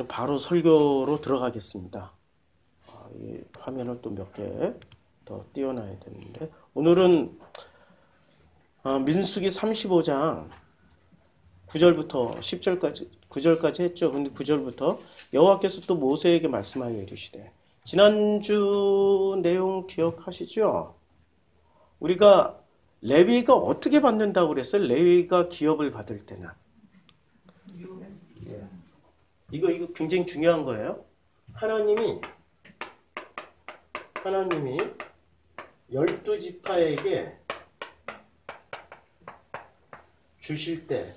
바로 설교로 들어가겠습니다. 이 화면을 또 몇 개 더 띄워놔야 되는데, 오늘은 민수기 35장 9절부터 10절까지 9절까지 했죠. 근데 9절부터 여호와께서 또 모세에게 말씀하여 이르시되, 지난주 내용 기억하시죠? 우리가 레위가 어떻게 받는다고 그랬어요? 레위가 기업을 받을 때는. 이거 굉장히 중요한 거예요. 하나님이 12지파에게 주실 때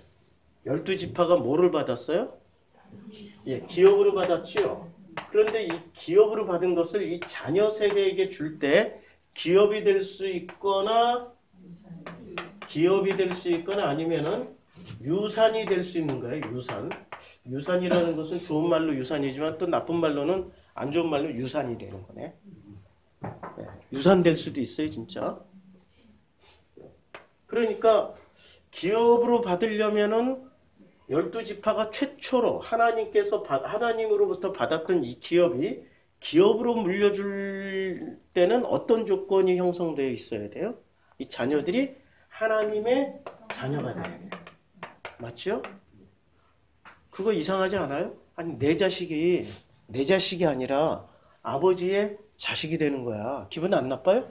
12지파가 뭐를 받았어요? 기업으로 받았죠. 그런데 이 기업으로 받은 것을 이 자녀 세대에게 줄 때 기업이 될 수 있거나 아니면은 유산이 될 수 있는 거예요. 유산이라는 것은 좋은 말로 유산이지만 또 나쁜 말로는 안 좋은 말로 유산이 되는 거네. 유산 될 수도 있어요, 진짜. 그러니까 기업으로 받으려면은 12지파가 최초로 하나님으로부터 받았던 이 기업이 기업으로 물려줄 때는 어떤 조건이 형성되어 있어야 돼요? 이 자녀들이 하나님의 자녀가 돼야 돼요. 맞죠? 그거 이상하지 않아요? 아니, 내 자식이 아니라 아버지의 자식이 되는 거야. 기분 안 나빠요?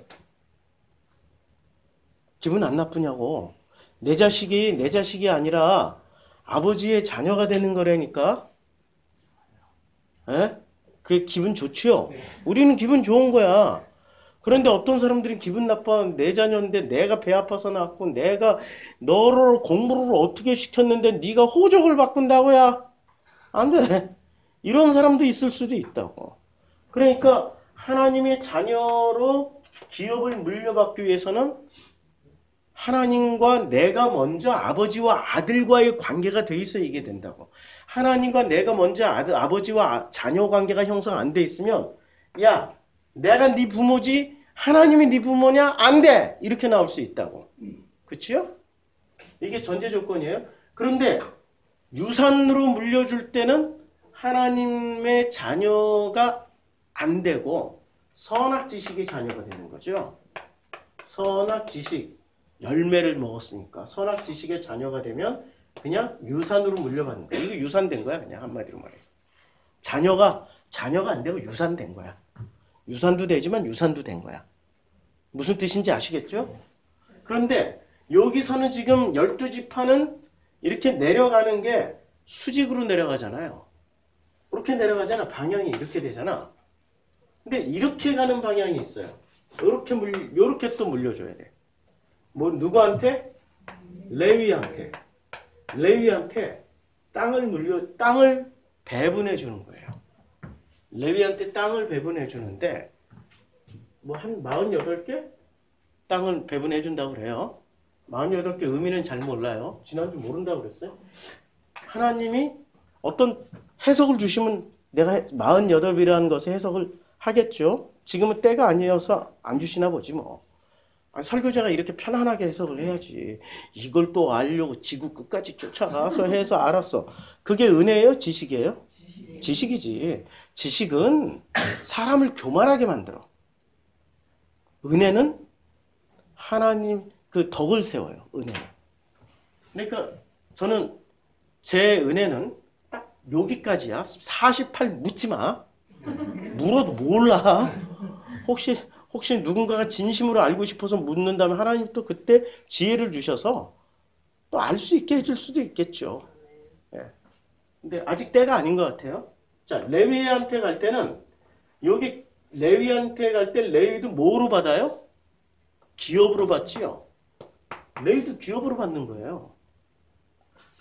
기분 안 나쁘냐고. 내 자식이 아니라 아버지의 자녀가 되는 거라니까. 그게 기분 좋죠? 우리는 기분 좋은 거야. 그런데 어떤 사람들은 기분 나빠. 내 자녀인데 내가 배 아파서 낳았고 내가 너를 공부를 어떻게 시켰는데 네가 호적을 바꾼다고야? 안 돼. 이런 사람도 있을 수도 있다고. 그러니까 하나님의 자녀로 기업을 물려받기 위해서는 하나님과 내가 먼저 아버지와 아들과의 관계가 돼 있어야 이게 된다고. 하나님과 내가 먼저 아버지와 자녀 관계가 형성 안 돼 있으면, 야, 내가 네 부모지 하나님이 네 부모냐? 안 돼! 이렇게 나올 수 있다고. 그치요? 이게 전제 조건이에요. 그런데 유산으로 물려줄 때는 하나님의 자녀가 안 되고 선악지식의 자녀가 되는 거죠. 선악지식, 열매를 먹었으니까 선악지식의 자녀가 되면 그냥 유산으로 물려받는 거야. 이거 유산된 거야, 그냥 한마디로 말해서. 자녀가 안 되고 유산된 거야. 유산도 되지만 유산도 된 거야. 무슨 뜻인지 아시겠죠? 그런데 여기서는 지금 12지파는 이렇게 내려가는 게 수직으로 내려가잖아요. 이렇게 내려가잖아. 방향이 이렇게 되잖아. 근데 이렇게 가는 방향이 있어요. 요렇게 또 물려줘야 돼. 뭐 누구한테? 레위한테 땅을 배분해 주는 거예요. 레위한테 땅을 배분해 주는데 뭐 한 48개 땅을 배분해 준다고 그래요. 48개 의미는 잘 몰라요. 지난주 모른다고 그랬어요. 하나님이 어떤 해석을 주시면 내가 48이라는 것에 해석을 하겠죠. 지금은 때가 아니어서 안 주시나 보지 뭐. 설교자가 이렇게 편안하게 해석을 해야지. 이걸 또 알려고 지구 끝까지 쫓아가서 해서 알았어. 그게 은혜예요? 지식이에요? 지식이지. 지식은 사람을 교만하게 만들어. 은혜는 하나님 그 덕을 세워요. 은혜는. 그러니까 저는 제 은혜는 딱 여기까지야. 48 묻지 마. 물어도 몰라. 혹시 누군가가 진심으로 알고 싶어서 묻는다면 하나님 또 그때 지혜를 주셔서 또 알 수 있게 해줄 수도 있겠죠. 근데 아직 때가 아닌 것 같아요. 자, 레위한테 갈 때는 여기 레위한테 갈 때 레위도 뭐로 받아요? 기업으로 받지요. 레위도 기업으로 받는 거예요.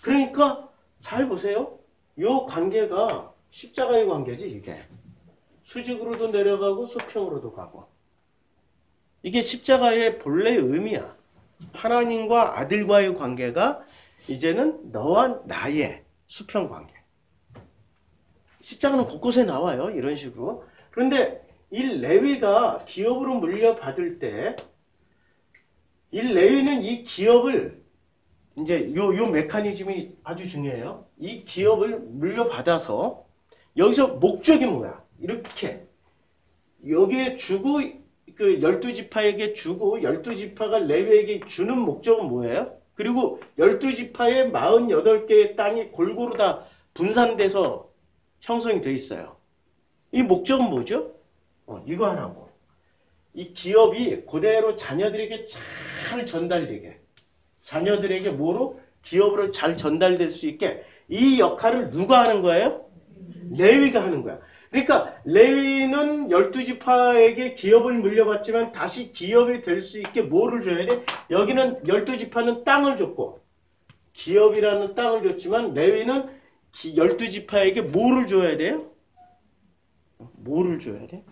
그러니까 잘 보세요. 요 관계가 십자가의 관계지 이게. 수직으로도 내려가고 수평으로도 가고. 이게 십자가의 본래의 의미야. 하나님과 아들과의 관계가 이제는 너와 나의 수평 관계. 십자가는 곳곳에 나와요. 이런 식으로. 그런데 이 레위가 기업으로 물려받을 때 이 레위는 이 기업을 이제 요 메커니즘이 아주 중요해요. 이 기업을 물려받아서 여기서 목적이 뭐야? 이렇게 여기에 주고 그 12지파에게 주고 12지파가 레위에게 주는 목적은 뭐예요? 그리고 12지파의 48개의 땅이 골고루 다 분산돼서 형성이 돼 있어요. 이 목적은 뭐죠? 이거 하라고. 이 기업이 그대로 자녀들에게 잘 전달되게. 자녀들에게 뭐로? 기업으로 잘 전달될 수 있게 이 역할을 누가 하는 거예요? 레위가 하는 거야. 그러니까 레위는 12지파에게 기업을 물려받지만 다시 기업이 될 수 있게 뭐를 줘야 돼? 여기는 12지파는 땅을 줬고 기업이라는 땅을 줬지만 레위는 12지파에게 뭐를 줘야 돼요? 뭐를 줘야 돼?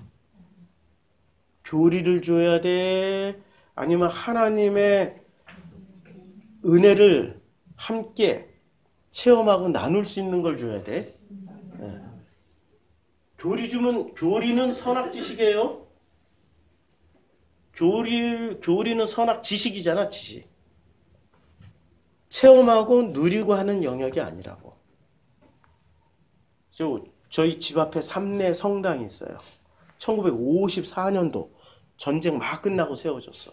교리를 줘야 돼? 아니면 하나님의 은혜를 함께 체험하고 나눌 수 있는 걸 줘야 돼? 네. 교리는 선악 지식이에요. 교리는 선악 지식이잖아, 지식. 체험하고 누리고 하는 영역이 아니라고. 저희 집 앞에 삼내 성당이 있어요. 1954년도 전쟁 막 끝나고 세워졌어.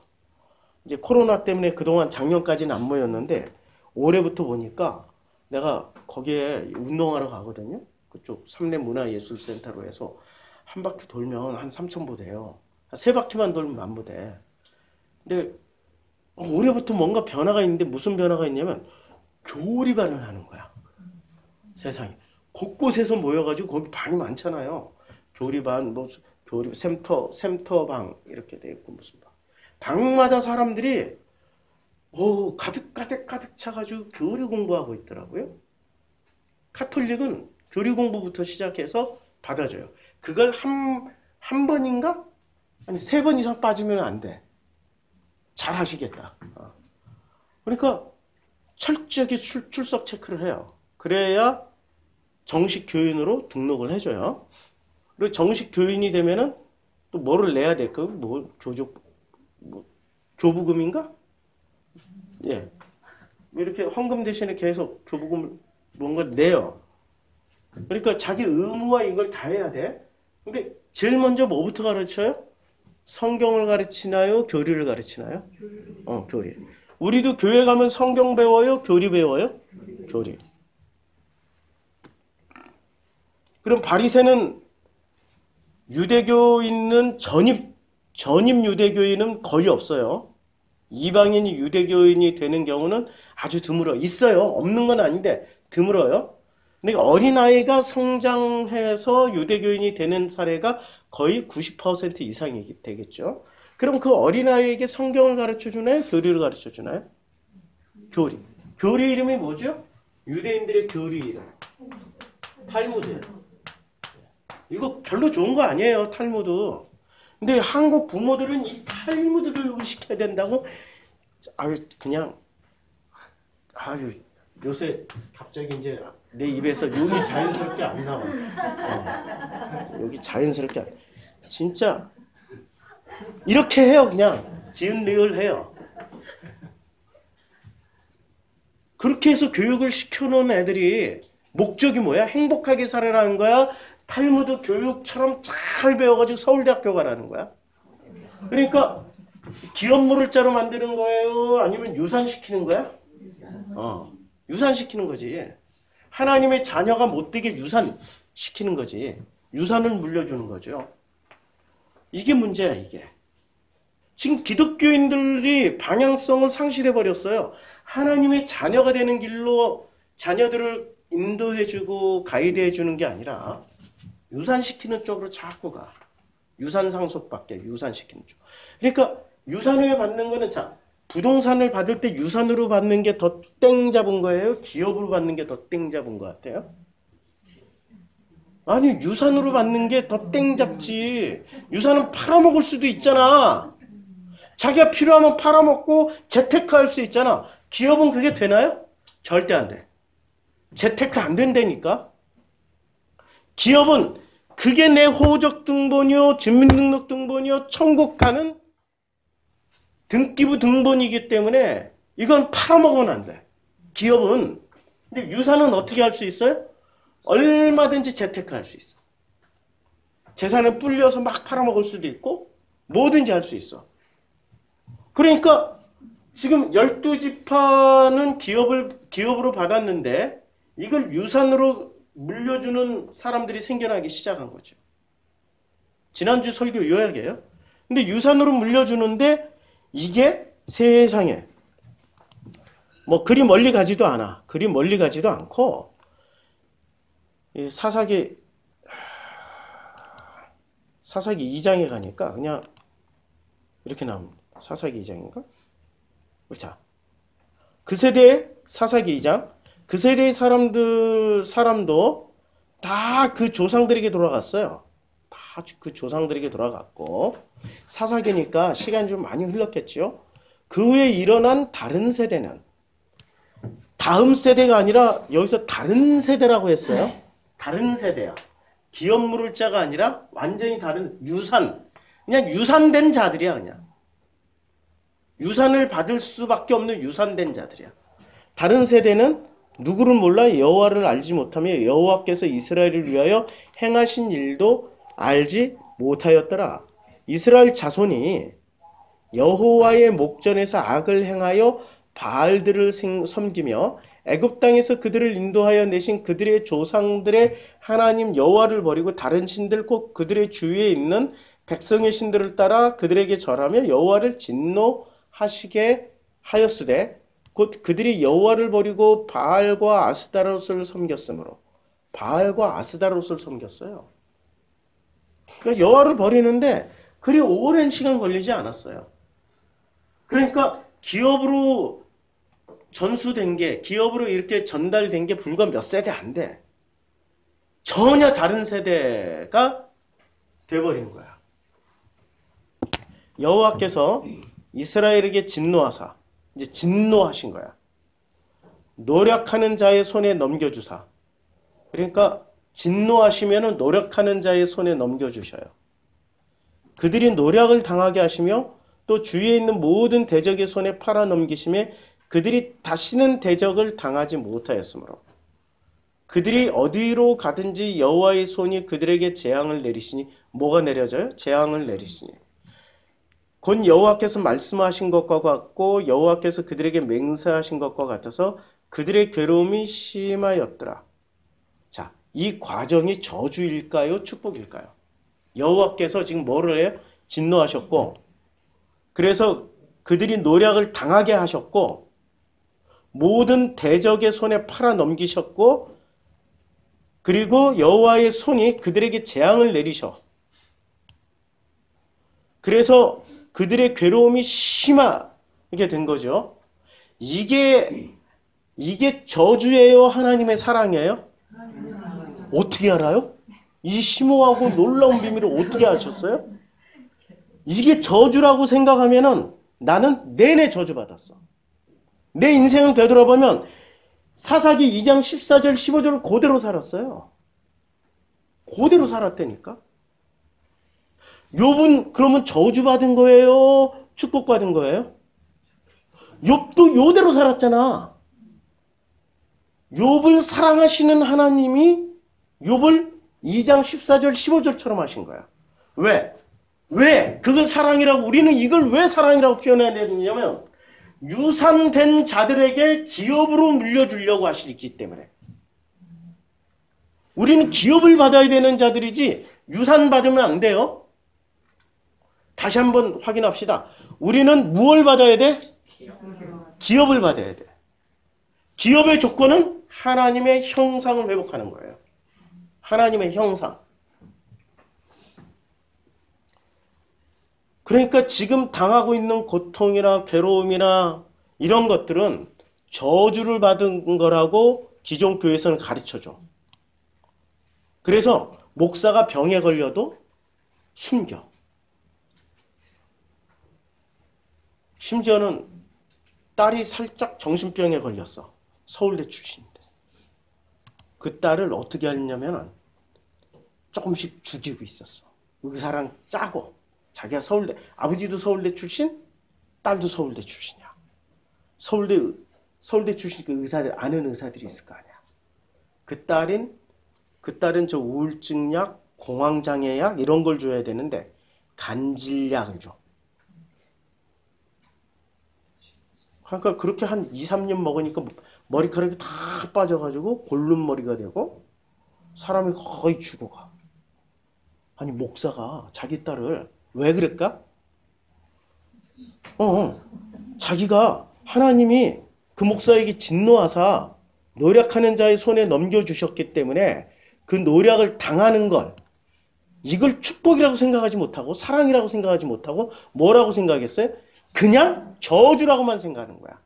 이제 코로나 때문에 그동안 작년까지는 안 모였는데 올해부터 보니까 내가 거기에 운동하러 가거든요. 그쪽 삼내문화예술센터로 해서 한 바퀴 돌면 한 3,000보 돼요. 세 바퀴만 돌면 10,000보 돼. 근데 올해부터 뭔가 변화가 있는데 무슨 변화가 있냐면 교리반을 하는 거야. 세상에. 곳곳에서 모여가지고 거기 방이 많잖아요. 교리반, 샘터방 이렇게 돼 있고 무슨 방. 방마다 사람들이 가득 차가지고 교리 공부하고 있더라고요. 카톨릭은 교리 공부부터 시작해서 받아줘요. 그걸 한 번인가? 아니 3번 이상 빠지면 안 돼. 잘 하시겠다. 그러니까 철저하게 출석 체크를 해요. 그래야 정식 교인으로 등록을 해줘요. 그리고 정식 교인이 되면은 또 뭐를 내야 돼? 교부금인가? 예. 이렇게 헌금 대신에 계속 교부금을 뭔가 내요. 그러니까 자기 의무와 이걸 다 해야 돼. 근데 제일 먼저 뭐부터 가르쳐요? 성경을 가르치나요? 교리를 가르치나요? 교리. 우리도 교회 가면 성경 배워요? 교리 배워요? 교리. 그럼 바리새는 유대교인은 전입 유대교인은 거의 없어요. 이방인이 유대교인이 되는 경우는 아주 드물어. 있어요. 없는 건 아닌데 드물어요. 근데 어린아이가 성장해서 유대교인이 되는 사례가 거의 90% 이상이 되겠죠. 그럼 그 어린아이에게 성경을 가르쳐주나요? 교리를 가르쳐주나요? 교리. 교리 이름이 뭐죠? 유대인들의 교리 이름. 탈무드. 이거 별로 좋은 거 아니에요, 탈무드. 근데 한국 부모들은 이 탈무드 교육을 시켜야 된다고, 요새 갑자기 이제 내 입에서 욕이 자연스럽게 안 나와. 욕이 자연스럽게 안. 진짜, 이렇게 해요, 그냥. 지은 리을 해요. 그렇게 해서 교육을 시켜놓은 애들이 목적이 뭐야? 행복하게 살아라는 거야? 탈무드 교육처럼 잘 배워가지고 서울대학교 가라는 거야? 그러니까 기업물을 자로 만드는 거예요? 아니면 유산시키는 거야? 유산시키는 거지. 하나님의 자녀가 못되게 유산시키는 거지. 유산을 물려주는 거죠. 이게 문제야, 이게. 지금 기독교인들이 방향성을 상실해버렸어요. 하나님의 자녀가 되는 길로 자녀들을 인도해주고 가이드해주는 게 아니라 유산시키는 쪽으로 자꾸 가. 유산상속밖에 유산시키는 쪽. 그러니까 유산을 받는 거는 부동산을 받을 때 유산으로 받는 게 더 땡 잡은 거예요? 기업으로 받는 게 더 땡 잡은 것 같아요? 아니 유산으로 받는 게 더 땡 잡지. 유산은 팔아먹을 수도 있잖아. 자기가 필요하면 팔아먹고 재테크할 수 있잖아. 기업은 그게 되나요? 절대 안 돼. 재테크 안 된다니까. 기업은 그게 내 호적등본이요, 주민등록등본이요, 천국 가는 등기부 등본이기 때문에 이건 팔아먹으면 안 돼. 기업은. 근데 유산은 어떻게 할 수 있어요? 얼마든지 재테크할 수 있어. 재산을 불려서 막 팔아먹을 수도 있고 뭐든지 할 수 있어. 그러니까 지금 12지파는 기업으로 받았는데 이걸 유산으로 물려주는 사람들이 생겨나기 시작한 거죠. 지난주 설교 요약이에요. 근데 유산으로 물려주는데 이게 세상에 뭐 그리 멀리 가지도 않아. 그리 멀리 가지도 않고 사사기 2장에 가니까 그냥 이렇게 나옵니다. 사사기 2장인가? 자, 그 세대의 사사기 2장, 그 세대의 사람도 다 그 조상들에게 돌아갔어요. 다 그 조상들에게 돌아갔고 사사기니까 시간이 좀 많이 흘렀겠죠. 그 후에 일어난 다른 세대는 다음 세대가 아니라 여기서 다른 세대라고 했어요. 다른 세대야. 기업 물을 자가 아니라 완전히 다른 그냥 유산된 자들이야. 그냥 유산을 받을 수밖에 없는 유산된 자들이야. 다른 세대는 누구를 몰라 여호와를 알지 못하며 여호와께서 이스라엘을 위하여 행하신 일도 알지 못하였더라. 이스라엘 자손이 여호와의 목전에서 악을 행하여 바알들을 섬기며 애굽 땅에서 그들을 인도하여 내신 그들의 조상들의 하나님 여호와를 버리고 다른 신들 곧 그들의 주위에 있는 백성의 신들을 따라 그들에게 절하며 여호와를 진노하시게 하였으되 곧 그들이 여호와를 버리고 바알과 아스다롯을 섬겼으므로 바알과 아스다롯을 섬겼어요. 그러니까 여호와를 버리는데 그리 오랜 시간 걸리지 않았어요. 그러니까 기업으로 전수된 게 기업으로 이렇게 전달된 게 불과 몇 세대 안 돼. 전혀 다른 세대가 돼버린 거야. 여호와께서 이스라엘에게 진노하사 이제 진노하신 거야. 노력하는 자의 손에 넘겨주사. 그러니까 진노하시면은 노력하는 자의 손에 넘겨주셔요. 그들이 노력을 당하게 하시며 또 주위에 있는 모든 대적의 손에 팔아 넘기심에 그들이 다시는 대적을 당하지 못하였으므로 그들이 어디로 가든지 여호와의 손이 그들에게 재앙을 내리시니 뭐가 내려져요? 재앙을 내리시니 곧 여호와께서 말씀하신 것과 같고 여호와께서 그들에게 맹세하신 것과 같아서 그들의 괴로움이 심하였더라. 자, 이 과정이 저주일까요? 축복일까요? 여호와께서 지금 뭐를 해요? 진노하셨고 그래서 그들이 노력을 당하게 하셨고 모든 대적의 손에 팔아 넘기셨고 그리고 여호와의 손이 그들에게 재앙을 내리셔. 그래서 그들의 괴로움이 심하게 된 거죠. 이게 저주예요? 하나님의 사랑이에요? 어떻게 알아요? 이 심오하고 놀라운 비밀을 어떻게 아셨어요? 이게 저주라고 생각하면은 나는 내내 저주받았어. 내 인생을 되돌아보면 사사기 2장 14절 15절을 그대로 살았어요. 그대로 살았다니까. 욥은 그러면 저주받은 거예요? 축복받은 거예요? 욥도 요대로 살았잖아. 욥을 사랑하시는 하나님이 욥을 2장 14절 15절처럼 하신 거야. 왜? 그걸 사랑이라고 우리는 이걸 왜 사랑이라고 표현해야 되느냐면 유산된 자들에게 기업으로 물려주려고 하시기 때문에 우리는 기업을 받아야 되는 자들이지 유산 받으면 안 돼요. 다시 한번 확인합시다. 우리는 무엇을 받아야 돼? 기업을 받아야 돼. 기업의 조건은 하나님의 형상을 회복하는 거예요. 하나님의 형상. 그러니까 지금 당하고 있는 고통이나 괴로움이나 이런 것들은 저주를 받은 거라고 기존 교회에서는 가르쳐줘. 그래서 목사가 병에 걸려도 숨겨. 심지어는 딸이 살짝 정신병에 걸렸어. 서울대 출신인데. 그 딸을 어떻게 하냐면 조금씩 죽이고 있었어. 의사랑 짜고. 자기가 서울대, 아버지도 서울대 출신, 딸도 서울대 출신이야. 서울대 출신 그 의사들, 아는 의사들이 있을 거 아니야. 그 딸인 그 딸은 저 우울증 약, 공황장애 약 이런 걸 줘야 되는데 간질약을 줘. 그러니까 그렇게 한 2, 3년 먹으니까 머리카락이 다 빠져가지고 골룸머리가 되고 사람이 거의 죽어가. 아니 목사가 자기 딸을 왜 그랬까? 자기가 하나님이 그 목사에게 진노하사 노력하는 자의 손에 넘겨주셨기 때문에 그 노력을 당하는 걸 이걸 축복이라고 생각하지 못하고 사랑이라고 생각하지 못하고 뭐라고 생각했어요? 그냥 저주라고만 생각하는 거야.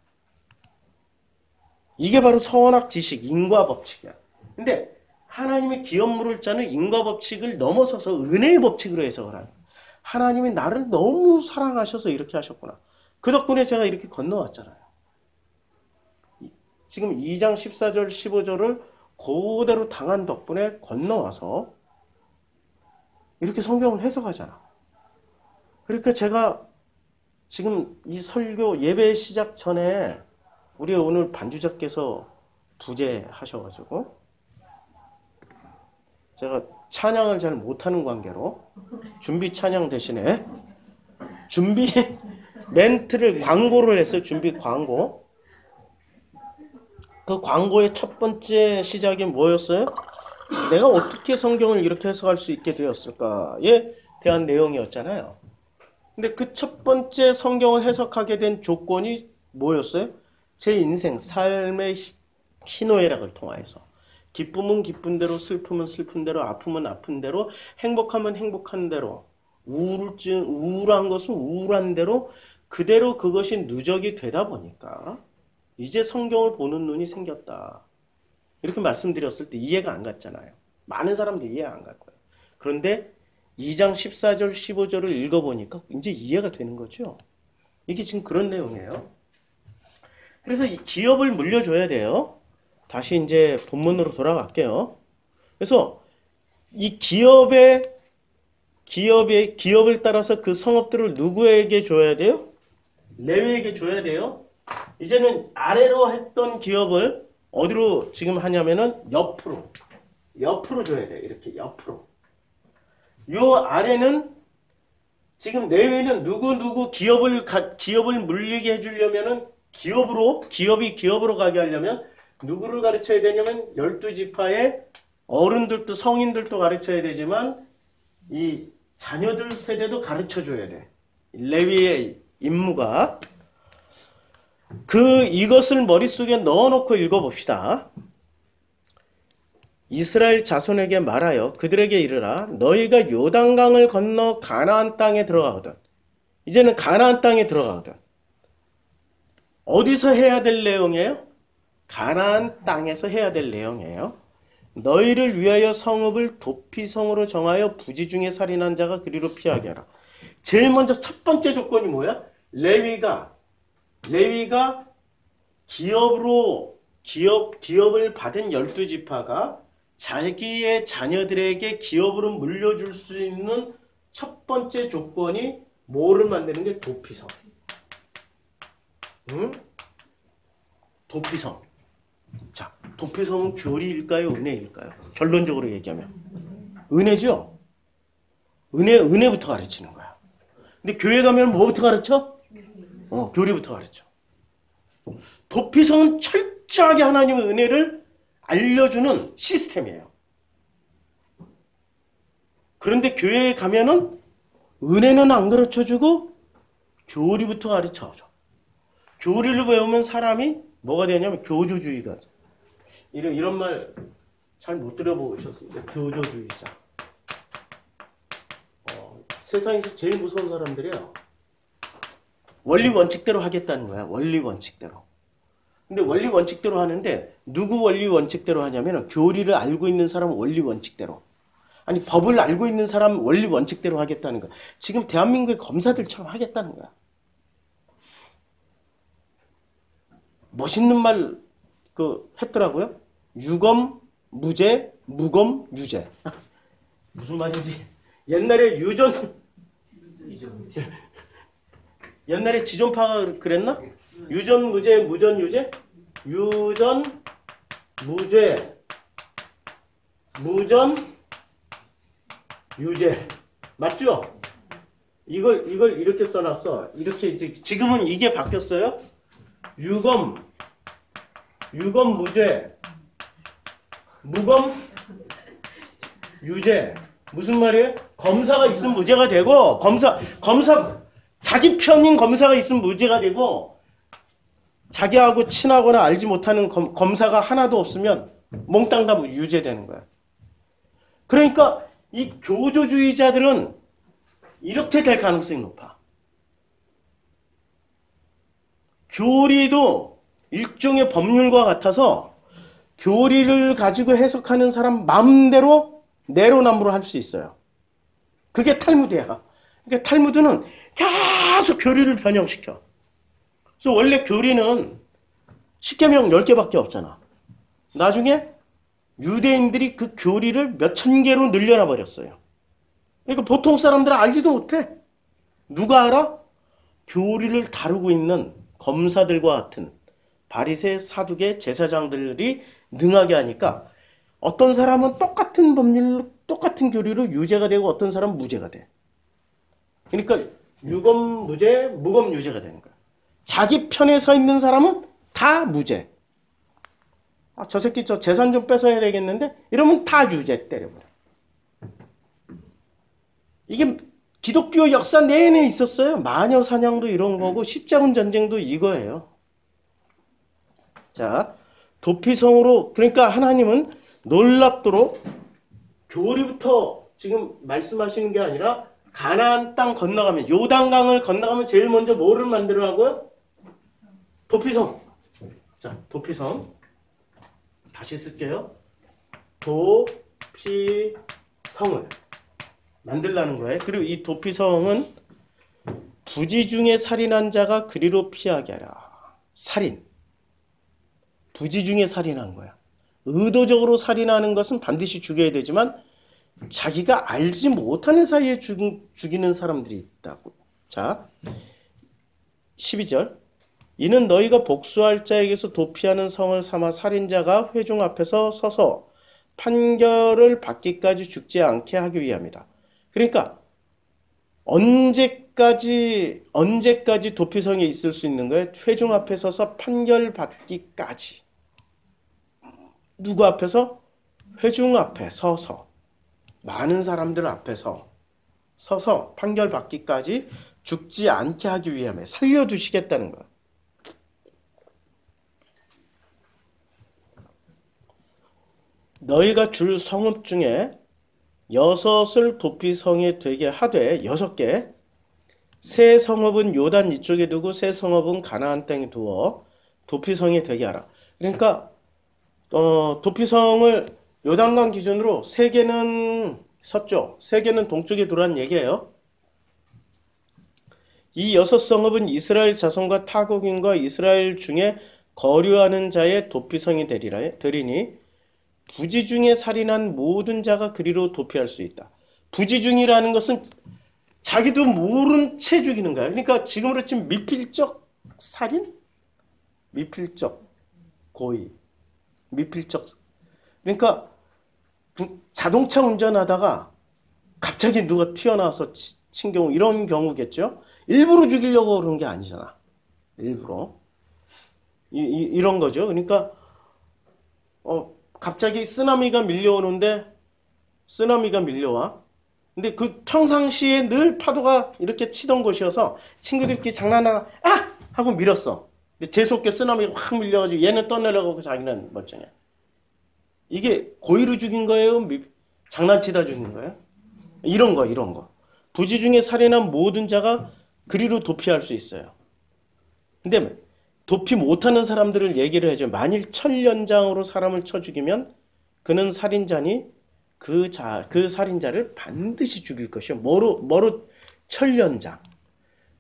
이게 바로 선악 지식, 인과 법칙이야. 근데 하나님의 기업 물을 자는 인과 법칙을 넘어서서 은혜의 법칙으로 해석을 하는 거야. 하나님이 나를 너무 사랑하셔서 이렇게 하셨구나. 그 덕분에 제가 이렇게 건너왔잖아요. 지금 2장 14절 15절을 그대로 당한 덕분에 건너와서 이렇게 성경을 해석하잖아. 그러니까 제가 지금 이 설교 예배 시작 전에 우리 오늘 반주자께서 부재하셔가지고 제가 찬양을 잘 못하는 관계로 준비 찬양 대신에 준비 멘트를 광고를 했어요. 준비 광고. 그 광고의 첫 번째 시작이 뭐였어요? 내가 어떻게 성경을 이렇게 해석할 수 있게 되었을까에 대한 내용이었잖아요. 근데 그 첫 번째 성경을 해석하게 된 조건이 뭐였어요? 제 인생, 삶의 희노애락을 통하여서 기쁨은 기쁜 대로, 슬픔은 슬픈 대로, 아픔은 아픈 대로, 행복하면 행복한 대로, 우울한 것은 우울한 대로 그대로 그것이 누적이 되다 보니까 이제 성경을 보는 눈이 생겼다. 이렇게 말씀드렸을 때 이해가 안 갔잖아요. 많은 사람들이 이해 안 갈 거예요. 그런데 2장 14절 15절을 읽어보니까 이제 이해가 되는 거죠. 이게 지금 그런 내용이에요. 그래서 이 기업을 물려줘야 돼요. 다시 이제 본문으로 돌아갈게요. 그래서 이 기업을 따라서 그 성읍들을 누구에게 줘야 돼요? 레위에게 줘야 돼요. 이제는 아래로 했던 기업을 어디로 지금 하냐면은 옆으로 줘야 돼요. 이렇게 옆으로. 요 아래는 지금 레위는 누구 기업을 물리게 해주려면은 기업이 기업으로 가게 하려면 누구를 가르쳐야 되냐면 12지파의 어른들도 성인들도 가르쳐야 되지만 이 자녀들 세대도 가르쳐줘야 돼. 레위의 임무가. 이것을 머릿속에 넣어놓고 읽어봅시다. 이스라엘 자손에게 말하여 그들에게 이르라. 너희가 요단강을 건너 가나안 땅에 들어가거든. 이제는 가나안 땅에 들어가거든. 어디서 해야 될 내용이에요? 가나안 땅에서 해야 될 내용이에요. 너희를 위하여 성읍을 도피성으로 정하여 부지 중에 살인한 자가 그리로 피하게 하라. 제일 먼저 첫 번째 조건이 뭐야? 레위가 기업을 받은 12지파가 자기의 자녀들에게 기업으로 물려줄 수 있는 첫 번째 조건이 뭐를 만드는 게 도피성. 응? 도피성. 자, 도피성은 교리일까요? 은혜일까요? 결론적으로 얘기하면. 은혜죠? 은혜부터 가르치는 거야. 근데 교회 가면 뭐부터 가르쳐? 교리부터 가르쳐. 도피성은 철저하게 하나님의 은혜를 알려주는 시스템이에요. 그런데 교회에 가면은 은혜는 안 가르쳐주고 교리부터 가르쳐줘. 교리를 배우면 사람이 뭐가 되냐면 교조주의가. 이런 말 잘 못 들어보셨습니다. 교조주의자. 세상에서 제일 무서운 사람들이에요. 원리 원칙대로 하겠다는 거야. 원리 원칙대로. 근데 원리 원칙대로 하는데 누구 원리 원칙대로 하냐면 교리를 알고 있는 사람은 원리 원칙대로. 아니 법을 알고 있는 사람 원리 원칙대로 하겠다는 거야. 지금 대한민국의 검사들처럼 하겠다는 거야. 멋있는 말 했더라고요. 유검 무죄, 무검 유죄. 무슨 말인지. 옛날에 옛날에 지존파가 그랬나? 유전 무죄, 무전 유죄? 유전 무죄. 무전, 유죄. 맞죠? 이걸 이렇게 써놨어. 이렇게, 지금은 이게 바뀌었어요. 유검 무죄, 무검 유죄. 무슨 말이에요? 검사가 있으면 무죄가 되고, 검사, 자기 편인 검사가 있으면 무죄가 되고, 자기하고 친하거나 알지 못하는 검사가 하나도 없으면 몽땅 다 유죄되는 거야. 그러니까 이 교조주의자들은 이렇게 될 가능성이 높아. 교리도 일종의 법률과 같아서 교리를 가지고 해석하는 사람 마음대로 내로남불을 할 수 있어요. 그게 탈무드야. 그러니까 탈무드는 계속 교리를 변형시켜. 그래서 원래 교리는 10계명 10개밖에 없잖아. 나중에 유대인들이 그 교리를 몇천 개로 늘려놔 버렸어요. 그러니까 보통 사람들은 알지도 못해. 누가 알아? 교리를 다루고 있는 검사들과 같은 바리새, 사두개, 제사장들이 능하게 하니까 어떤 사람은 똑같은 법률, 똑같은 교리로 유죄가 되고 어떤 사람은 무죄가 돼. 그러니까 유검 무죄, 무검 유죄가 되는 거야. 자기 편에 서 있는 사람은 다 무죄. 아, 저 새끼 저 재산 좀 뺏어야 되겠는데? 이러면 다 유죄 때려버려. 이게 기독교 역사 내내 있었어요. 마녀 사냥도 이런 거고 십자군 전쟁도 이거예요. 자, 도피성으로, 그러니까 하나님은 놀랍도록 교리부터 지금 말씀하시는 게 아니라 가나안 땅 건너가면, 요단강을 건너가면 제일 먼저 뭐를 만들어라고요? 도피성. 자, 도피성. 다시 쓸게요. 도피성을 만들라는 거예요. 그리고 이 도피성은 부지 중에 살인한 자가 그리로 피하게 하라. 살인. 부지 중에 살인한 거야. 의도적으로 살인하는 것은 반드시 죽여야 되지만 자기가 알지 못하는 사이에 죽이는 사람들이 있다고. 자, 12절. 이는 너희가 복수할 자에게서 도피하는 성을 삼아 살인자가 회중 앞에서 서서 판결을 받기까지 죽지 않게 하기 위함이다. 그러니까 언제까지 도피성에 있을 수 있는 거예요? 회중 앞에 서서 판결 받기까지. 누구 앞에서? 회중 앞에 서서, 많은 사람들 앞에서 서서 판결 받기까지 죽지 않게 하기 위함에 살려두시겠다는 거야. 너희가 줄 성읍 중에 6을 도피성에 되게 하되 6개, 세 성읍은 요단 이쪽에 두고 세 성읍은 가나안 땅에 두어 도피성에 되게 하라. 그러니까 도피성을 요단강 기준으로 3개는 서쪽, 3개는 동쪽에 두라는 얘기예요. 이 6성읍은 이스라엘 자손과 타국인과 이스라엘 중에 거류하는 자의 도피성이 되리니 부지 중에 살인한 모든 자가 그리로 도피할 수 있다. 부지 중이라는 것은 자기도 모른 채 죽이는 거야. 그러니까 지금으로 치면 미필적 살인? 미필적 고의. 미필적. 그러니까 자동차 운전하다가 갑자기 누가 튀어나와서 친 경우, 이런 경우겠죠. 일부러 죽이려고 그런 게 아니잖아. 일부러. 이런 거죠. 그러니까 갑자기 쓰나미가 밀려오는데, 쓰나미가 밀려와. 근데 그 평상시에 늘 파도가 이렇게 치던 곳이어서 친구들끼리 장난하다가 아! 하고 밀었어. 근데 재수없게 쓰나미가 확 밀려가지고 얘는 떠내려가고 자기는 멀쩡해. 이게 고의로 죽인 거예요? 장난치다 죽인 거예요? 이런 거. 부지 중에 살인한 모든 자가 그리로 도피할 수 있어요. 근데 도피 못하는 사람들을 얘기를 해줘요. 만일 철연장으로 사람을 쳐 죽이면 그는 살인자니 그 살인자를 반드시 죽일 것이요. 뭐로 철연장.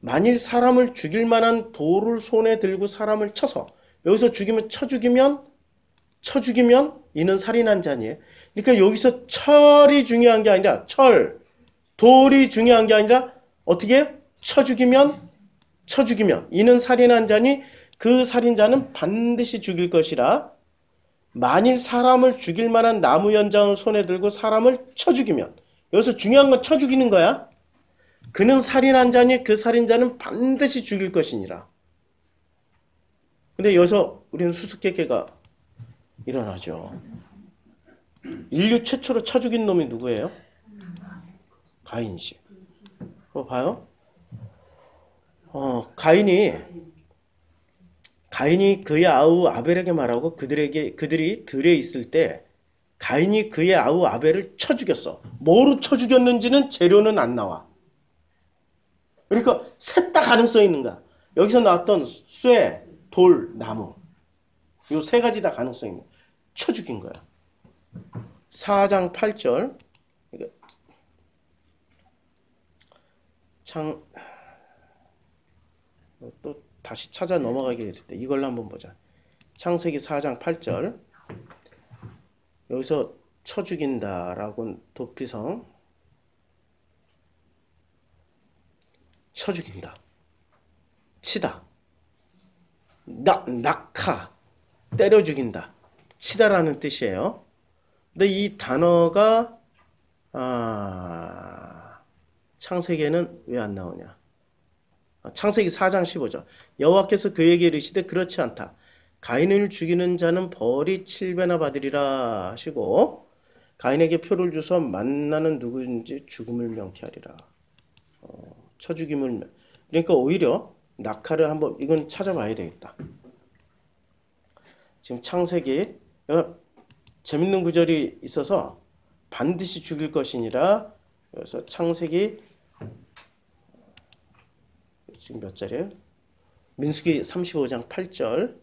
만일 사람을 죽일 만한 돌을 손에 들고 사람을 쳐서, 여기서 쳐 죽이면 이는 살인한 자니에요. 그러니까 여기서 철이 중요한 게 아니라 돌이 중요한 게 아니라 어떻게 쳐 죽이면 이는 살인한 자니 그 살인자는 반드시 죽일 것이라. 만일 사람을 죽일 만한 나무 연장을 손에 들고 사람을 쳐 죽이면, 여기서 중요한 건 쳐 죽이는 거야. 그는 살인한 자니 그 살인자는 반드시 죽일 것이니라. 근데 여기서 우리는 수수께끼가 일어나죠. 인류 최초로 쳐 죽인 놈이 누구예요? 가인이지. 봐요. 가인이 그의 아우 아벨에게 말하고 그들이 들에 있을 때 가인이 그의 아우 아벨을 쳐 죽였어. 뭐로 쳐 죽였는지는 재료는 안 나와. 그러니까 셋 다 가능성이 있는 거야. 여기서 나왔던 쇠, 돌, 나무. 요 세 가지 다 가능성이 있는 거야. 쳐 죽인 거야. 4장 8절. 또 다시 찾아 넘어가게 될 때 이걸로 한번 보자. 창세기 4장 8절. 여기서 쳐 죽인다라고 도피성. 쳐 죽인다. 치다. 낙하. 때려 죽인다. 치다라는 뜻이에요. 근데 이 단어가 창세기에는 왜 안 나오냐? 창세기 4장 15절. 여호와께서 그에게 이르시되 그렇지 않다. 가인을 죽이는 자는 벌이 7배나 받으리라 하시고 가인에게 표를 주서 만나는 누구든지 죽음을 명쾌하리라. 쳐 죽임을 그러니까 오히려 낙하를 한번 이건 찾아봐야 되겠다. 지금 창세기 재밌는 구절이 있어서 반드시 죽일 것이니라. 그래서 창세기 지금 몇 절이에요? 민수기 35장 8절.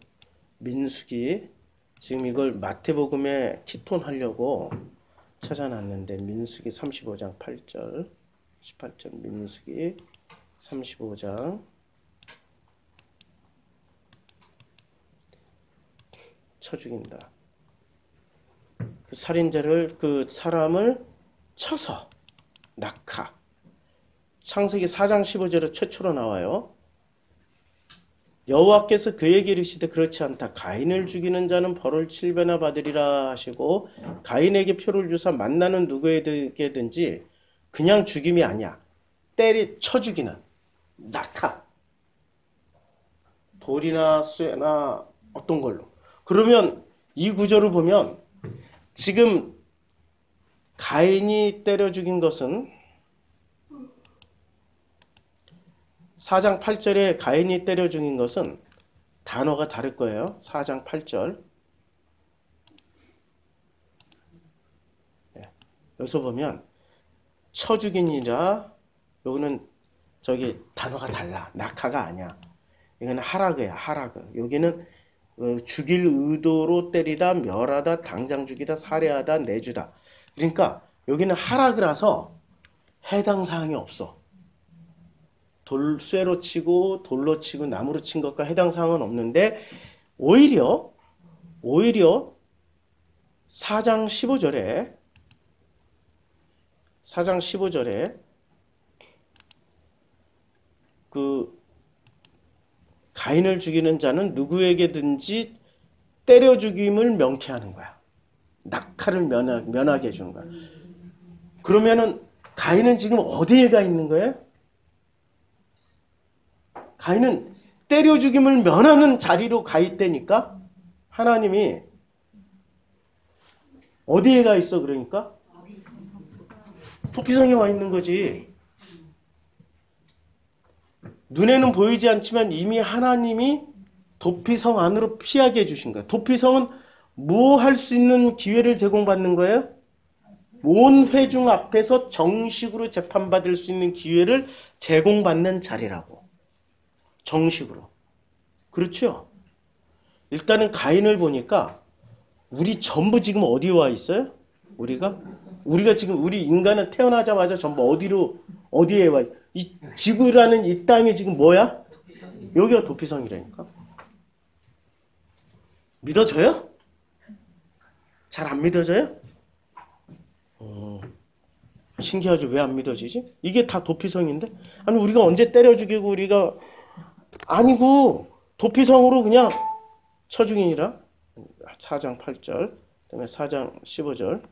민수기 지금 이걸 마태복음에 키톤하려고 찾아놨는데 민수기 35장 8절 18절 민수기 35장 쳐 죽인다. 그 살인자를 그 사람을 쳐서 낙하. 창세기 4장 15절에 최초로 나와요. 여호와께서 그에게 이르시되 그렇지 않다. 가인을 죽이는 자는 벌을 7배나 받으리라 하시고 가인에게 표를 주사 만나는 누구에게든지 그냥 죽임이 아니야. 쳐 죽이는 낙하. 돌이나 쇠나 어떤 걸로. 그러면 이 구절을 보면 지금 가인이 때려 죽인 것은 4장 8절에 가인이 때려 죽인 것은 단어가 다를 거예요. 4장 8절. 여기서 보면 쳐 죽이니라. 여기는 저기 단어가 달라. 낙하가 아니야. 이거는 하라그야. 하라그. 여기는 죽일 의도로 때리다, 멸하다, 당장 죽이다, 살해하다, 내주다. 그러니까 여기는 하라그라서 해당 사항이 없어. 쇠로 치고 돌로 치고 나무로 친 것과 해당 사항은 없는데 오히려 4장 15절에 그 가인을 죽이는 자는 누구에게든지 때려 죽임을 명쾌하는 거야. 낙하를 면하게 해주는 거야. 그러면은 가인은 지금 어디에 가 있는 거예요? 가인은 때려 죽임을 면하는 자리로 가 있다니까? 하나님이 어디에 가 있어 그러니까? 도피성에 와 있는 거지. 눈에는 보이지 않지만 이미 하나님이 도피성 안으로 피하게 해주신 거야. 도피성은 뭐 할 수 있는 기회를 제공받는 거예요? 온 회중 앞에서 정식으로 재판받을 수 있는 기회를 제공받는 자리라고. 정식으로. 그렇죠? 일단은 가인을 보니까 우리 전부 지금 어디에 와 있어요? 우리가 지금 우리 인간은 태어나자마자 전부 어디에 와 있어? 이 지구라는 이 땅이 지금 뭐야? 여기가 도피성이라니까. 믿어져요? 잘 안 믿어져요? 신기하죠? 왜 안 믿어지지? 이게 다 도피성인데? 아니 우리가 언제 때려 죽이고 우리가 아니고 도피성으로 그냥 쳐 죽이니라. 4장 8절, 그 다음에 4장 15절.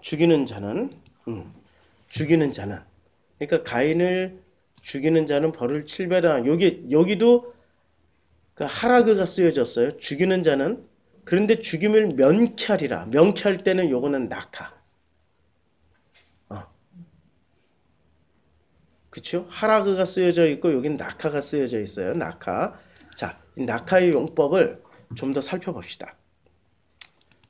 죽이는 자는, 죽이는 자는, 그러니까 가인을 죽이는 자는 벌을 7배다. 여기도 그 하라그가 쓰여졌어요. 죽이는 자는. 그런데 죽임을 면케하리라. 면케할 때는 요거는 낙하. 그쵸? 하라그가 쓰여져 있고 여기는 낙하가 쓰여져 있어요. 낙하. 자, 이 낙하의 용법을 좀 더 살펴봅시다.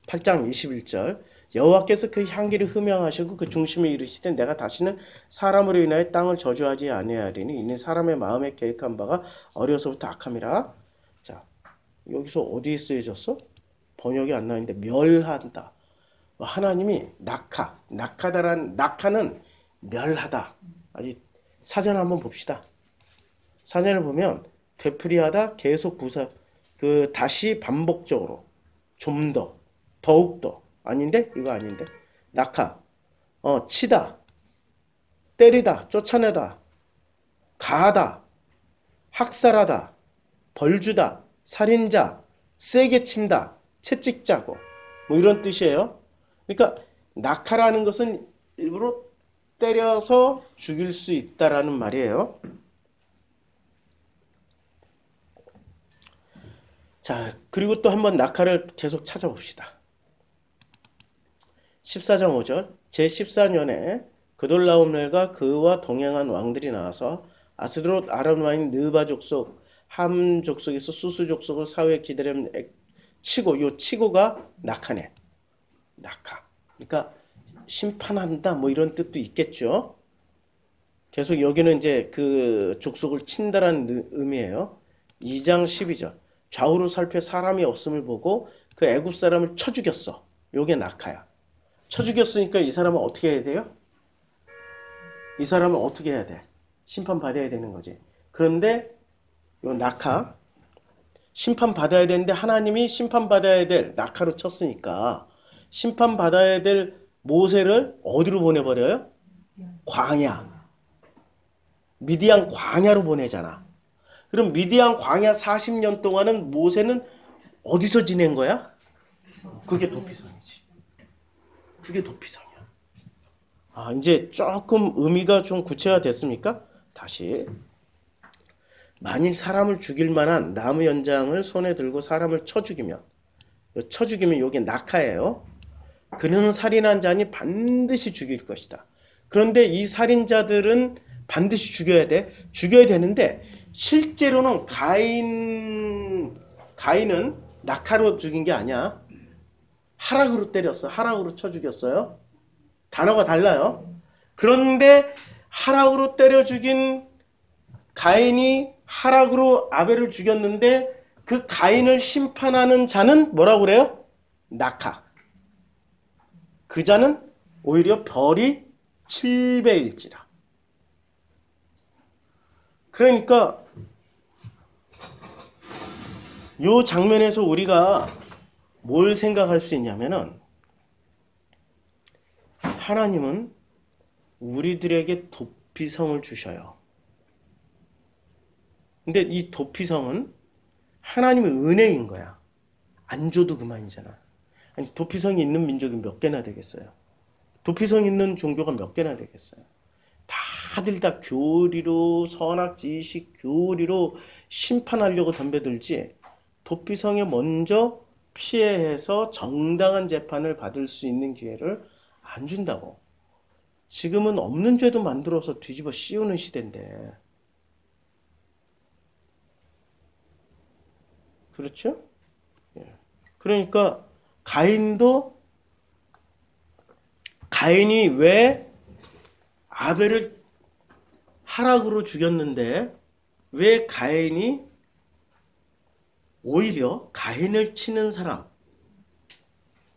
8장 21절. 여호와께서 그 향기를 흠양하시고 그 중심에 이르시되 내가 다시는 사람으로 인하여 땅을 저주하지 아니하리니 이는 사람의 마음에 계획한 바가 어려서부터 악함이라. 자, 여기서 어디에 쓰여졌어? 번역이 안 나오는데 멸한다. 하나님이 낙하다란 낙하는 멸하다. 아직 사전 한번 봅시다. 사전을 보면 되풀이하다, 계속 다시 반복적으로, 좀 더, 더욱더. 아닌데? 이거 아닌데? 낙하. 치다, 때리다, 쫓아내다, 가하다, 학살하다, 벌주다, 살인자, 세게 친다, 채찍자고. 뭐 이런 뜻이에요. 그러니까 낙하라는 것은 일부러 때려서 죽일 수 있다라는 말이에요. 자, 그리고 또 한번 낙하를 계속 찾아봅시다. 14장 5절. 제14년에 그돌라오멜과 그와 동행한 왕들이 나와서 아스드롯 아람와인 느바 족속 함 족속에서 수수 족속을 사후에 기다림 치고, 요 치고가 낙하네. 낙하. 그러니까 심판한다 뭐 이런 뜻도 있겠죠. 계속 여기는 이제 그 족속을 친다라는 의미예요. 2장 12절. 좌우로 살펴 사람이 없음을 보고 그 애굽 사람을 쳐 죽였어. 요게 낙하야. 쳐 죽였으니까 이 사람은 어떻게 해야 돼요? 이 사람은 어떻게 해야 돼? 심판받아야 되는 거지. 그런데 요 낙하, 심판받아야 되는데 하나님이 심판받아야 될 낙하로 쳤으니까 심판받아야 될 모세를 어디로 보내버려요? 광야. 미디안 광야로 보내잖아. 그럼 미디안 광야 40년 동안은 모세는 어디서 지낸 거야? 그게 도피성이지. 그게 도피성이야. 이제 조금 의미가 좀 구체화됐습니까? 다시. 만일 사람을 죽일 만한 나무 연장을 손에 들고 사람을 쳐 죽이면 이게 낙하예요. 그는 살인한 자니 반드시 죽일 것이다. 그런데 이 살인자들은 반드시 죽여야 돼. 죽여야 되는데 실제로는 가인은 낙하로 죽인 게 아니야. 하락으로 때렸어. 하락으로 쳐 죽였어요. 단어가 달라요. 그런데 하락으로 때려 죽인 가인이 하락으로 아벨을 죽였는데 그 가인을 심판하는 자는 뭐라고 그래요? 낙하. 그 자는 오히려 벌이 7배일지라. 그러니까 이 장면에서 우리가 뭘 생각할 수 있냐면은 하나님은 우리들에게 도피성을 주셔요. 근데 이 도피성은 하나님의 은혜인 거야. 안 줘도 그만이잖아. 아니, 도피성이 있는 민족이 몇 개나 되겠어요? 도피성 있는 종교가 몇 개나 되겠어요? 다들 다 교리로, 선악지식 교리로 심판하려고 덤벼들지 도피성에 먼저 피해해서 정당한 재판을 받을 수 있는 기회를 안 준다고. 지금은 없는 죄도 만들어서 뒤집어 씌우는 시대인데. 그렇죠? 그러니까 가인이 왜 아벨을 하락으로 죽였는데 왜 가인이 오히려 가인을 치는 사람,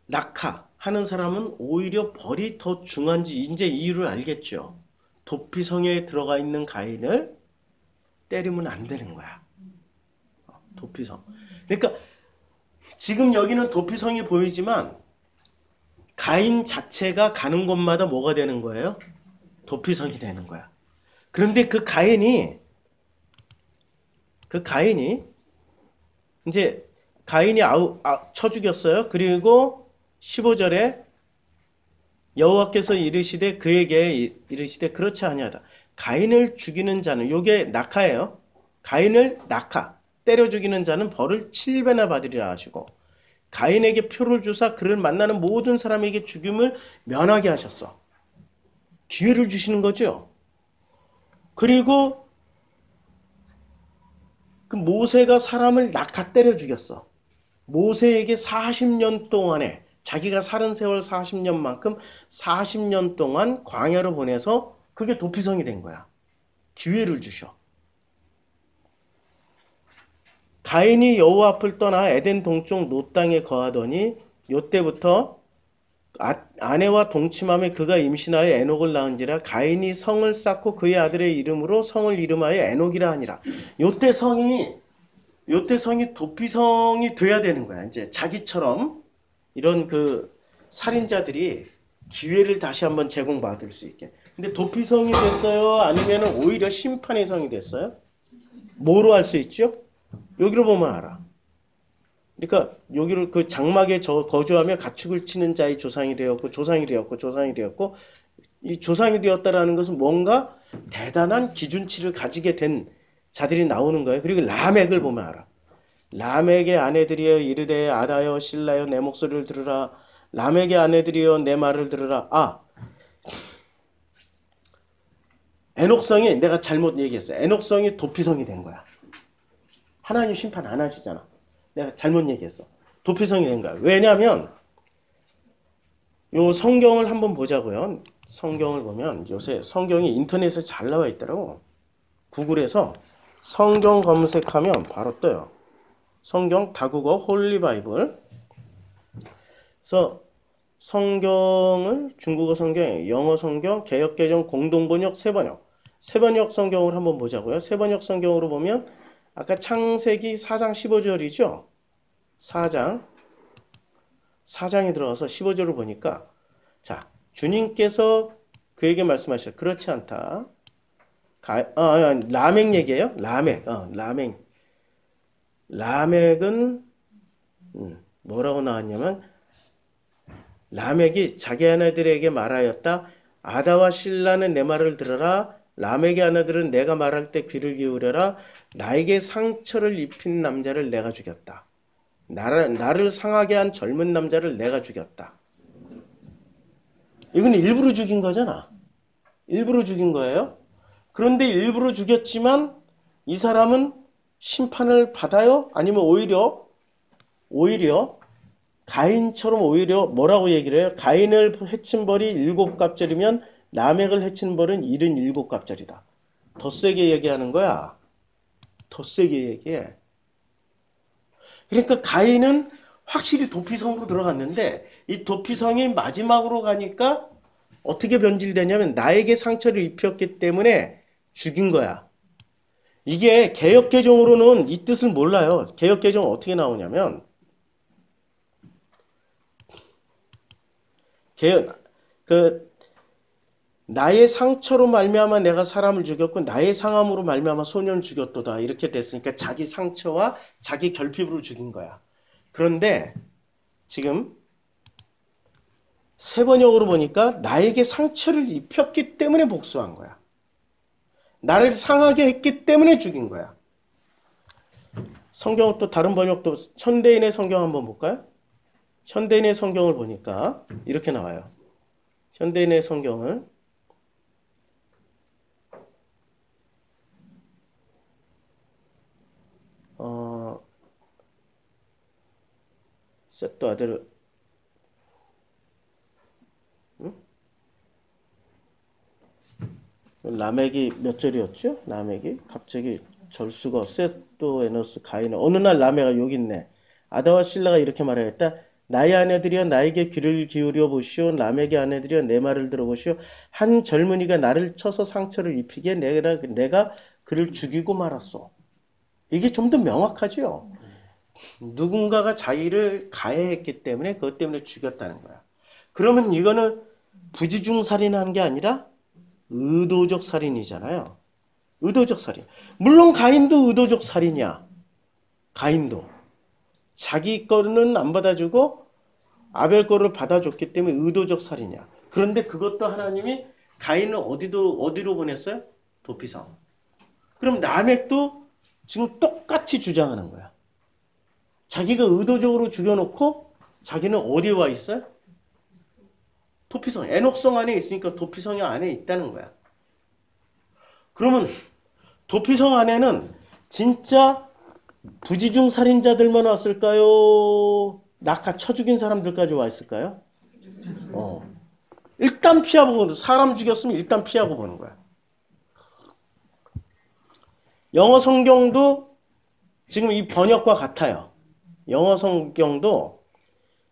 낙하하는 사람은 오히려 벌이 더 중한지 이제 이유를 알겠죠. 도피성에 들어가 있는 가인을 때리면 안 되는 거야. 도피성. 그러니까 지금 여기는 도피성이 보이지만 가인 자체가 가는 곳마다 뭐가 되는 거예요? 도피성이 되는 거야. 그런데 그 가인이 이제 가인이 쳐 죽였어요. 그리고 15절에 여호와께서 이르시되 그에게 이르시되 그렇지 아니하다. 가인을 죽이는 자는, 요게 낙하예요. 가인을 때려 죽이는 자는 벌을 7배나 받으리라 하시고, 가인에게 표를 주사 그를 만나는 모든 사람에게 죽임을 면하게 하셨어. 기회를 주시는 거죠. 그리고 그 모세가 사람을 때려 죽였어. 모세에게 40년 동안에 자기가 살은 세월 40년만큼 40년 동안 광야로 보내서 그게 도피성이 된 거야. 기회를 주셔. 가인이 여호와 앞을 떠나 에덴 동쪽 노 땅에 거하더니 요때부터 아내와 동침함에 그가 임신하여 에녹을 낳은지라. 가인이 성을 쌓고 그의 아들의 이름으로 성을 이름하여 에녹이라 하니라. 요때 성이 도피성이 돼야 되는 거야. 이제 자기처럼 이런 그 살인자들이 기회를 다시 한번 제공받을 수 있게. 근데 도피성이 됐어요? 아니면 오히려 심판의 성이 됐어요? 뭐로 할 수 있죠? 여기로 보면 알아. 그러니까 여기를 그 장막에 거주하며 가축을 치는 자의 조상이 되었고, 이 조상이 되었다라는 것은 뭔가 대단한 기준치를 가지게 된 자들이 나오는 거예요. 그리고 라멕을 보면 알아. 라멕의 아내들이여 이르되 아다여 실라여 내 목소리를 들으라. 라멕의 아내들이여 내 말을 들으라. 에녹성이, 내가 잘못 얘기했어. 에녹성이 도피성이 된 거야. 하나님 심판 안 하시잖아. 내가 잘못 얘기했어. 도피성이 된 거야. 왜냐하면 요 성경을 한번 보자고요. 성경을 보면 요새 성경이 인터넷에 잘 나와 있더라고. 구글에서 성경 검색하면 바로 떠요. 성경 다국어 홀리 바이블. 그래서 성경을 중국어 성경, 영어 성경, 개역개정, 공동번역, 세번역 성경을 한번 보자고요. 세번역 성경으로 보면 아까 창세기 4장 15절이죠. 4장에 들어가서 15절을 보니까, 자, 주님께서 그에게 말씀하셨어요. 그렇지 않다. 라멕 얘기예요. 라멕은 뭐라고 나왔냐면, 라멕이 자기 아내들에게 말하였다. 아다와 실라는 내 말을 들어라. 라멕의 아내들은 내가 말할 때 귀를 기울여라. 나에게 상처를 입힌 남자를 내가 죽였다. 나를 상하게 한 젊은 남자를 내가 죽였다. 이건 일부러 죽인 거잖아. 일부러 죽인 거예요. 그런데 일부러 죽였지만 이 사람은 심판을 받아요? 아니면 오히려 가인처럼 오히려 뭐라고 얘기를 해요? 가인을 해친 벌이 7갑절이면 라멕을 해친 벌은 77갑절이다. 더 세게 얘기하는 거야. 더 세게 얘기해. 그러니까 가인은 확실히 도피성으로 들어갔는데, 이 도피성이 마지막으로 가니까 어떻게 변질되냐면 나에게 상처를 입혔기 때문에 죽인 거야. 이게 개역개정으로는 이 뜻을 몰라요. 개역개정은 어떻게 나오냐면, 나의 상처로 말미암아 내가 사람을 죽였고 나의 상함으로 말미암아 소년을 죽였도다. 이렇게 됐으니까 자기 상처와 자기 결핍으로 죽인 거야. 그런데 지금 세번역으로 보니까 나에게 상처를 입혔기 때문에 복수한 거야. 나를 상하게 했기 때문에 죽인 거야. 성경을 또 다른 번역도, 현대인의 성경 한번 볼까요? 현대인의 성경을 보니까 이렇게 나와요. 현대인의 성경을 셋도 아들, 라멕이 몇 절이었죠? 라멕이 갑자기 절수가 셋도 에노스 가인, 어느 날 라멕가 여기 있네. 아다와 실라가 이렇게 말하였다. 나의 아내들이여 나에게 귀를 기울여 보시오. 라멕의 아내들이여 내 말을 들어보시오. 한 젊은이가 나를 쳐서 상처를 입히기에 내가 그를 죽이고 말았소. 이게 좀 더 명확하죠. 누군가가 자기를 가해했기 때문에 그것 때문에 죽였다는 거야. 그러면 이거는 부지중 살인한 게 아니라 의도적 살인이잖아요. 의도적 살인. 물론 가인도 의도적 살인이야. 가인도. 자기 거는 안 받아주고 아벨 거를 받아줬기 때문에 의도적 살인이야. 그런데 그것도 하나님이 가인을 어디로 보냈어요? 도피성. 그럼 라멕도 지금 똑같이 주장하는 거야. 자기가 의도적으로 죽여놓고 자기는 어디에 와 있어요? 도피성. 에녹성 안에 있으니까 도피성 안에 있다는 거야. 그러면 도피성 안에는 진짜 부지중 살인자들만 왔을까요? 낙하 쳐 죽인 사람들까지 와 있을까요? 일단 피하고 사람 죽였으면 일단 피하고 보는 거야. 영어 성경도 지금 이 번역과 같아요. 영어 성경도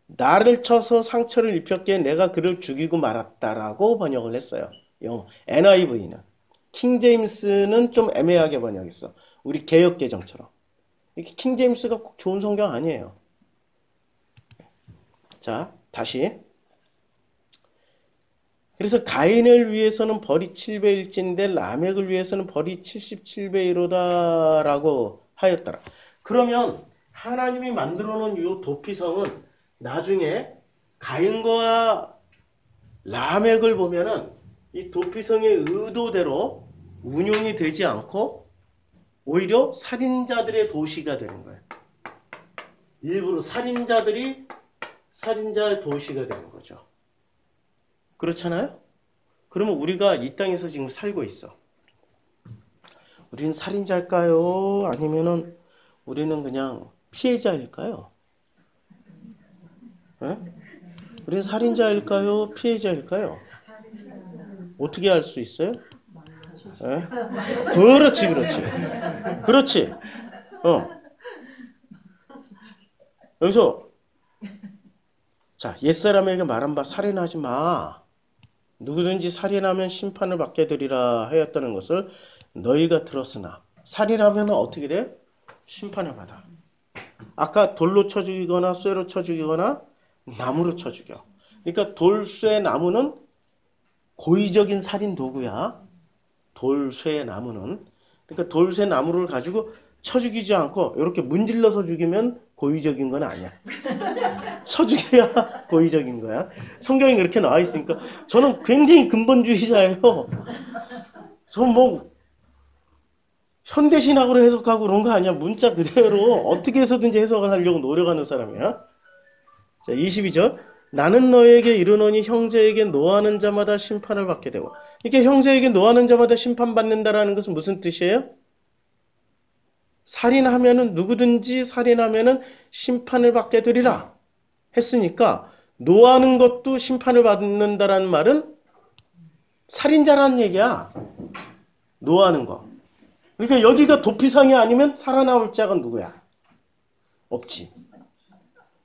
나를 쳐서 상처를 입혔기에 내가 그를 죽이고 말았다라고 번역을 했어요. 영어 NIV는. 킹제임스는 좀 애매하게 번역했어. 우리 개역개정처럼. 이렇게 킹제임스가 꼭 좋은 성경 아니에요. 자, 다시. 그래서 가인을 위해서는 벌이 7배일진데 라멕을 위해서는 벌이 77배이로다라고 하였더라. 그러면 하나님이 만들어 놓은 이 도피성은 나중에 가인과 라멕을 보면은 이 도피성의 의도대로 운용이 되지 않고 오히려 살인자들의 도시가 되는 거예요. 일부러 살인자의 도시가 되는 거죠. 그렇잖아요? 그러면 우리가 이 땅에서 지금 살고 있어. 우리는 살인자일까요? 아니면은 우리는 그냥 피해자일까요? 네? 우리는 살인자일까요? 피해자일까요? 어떻게 알 수 있어요? 네? 그렇지. 여기서 자, 옛사람에게 말한 바 살인하지 마. 누구든지 살인하면 심판을 받게 되리라 하였다는 것을 너희가 들었으나 살인하면 어떻게 돼? 심판을 받아. 아까 돌로 쳐 죽이거나 쇠로 쳐 죽이거나 나무로 쳐 죽여. 그러니까 돌, 쇠, 나무는 고의적인 살인 도구야. 돌, 쇠, 나무는. 그러니까 돌, 쇠, 나무를 가지고 쳐 죽이지 않고 이렇게 문질러서 죽이면 고의적인 건 아니야. 쳐 죽여야 고의적인 거야. 성경에 그렇게 나와 있으니까 저는 굉장히 근본주의자예요. 저는 뭐 현대신학으로 해석하고 그런 거 아니야. 문자 그대로 어떻게 해서든지 해석을 하려고 노력하는 사람이야. 자, 22절. 나는 너에게 이르노니 형제에게 노하는 자마다 심판을 받게 되고. 이렇게 형제에게 노하는 자마다 심판받는다라는 것은 무슨 뜻이에요? 살인하면은 누구든지 살인하면은 심판을 받게 되리라 했으니까 노하는 것도 심판을 받는다라는 말은 살인자라는 얘기야. 노하는 거. 그러니까 여기가 도피성이 아니면 살아나올 자가 누구야? 없지.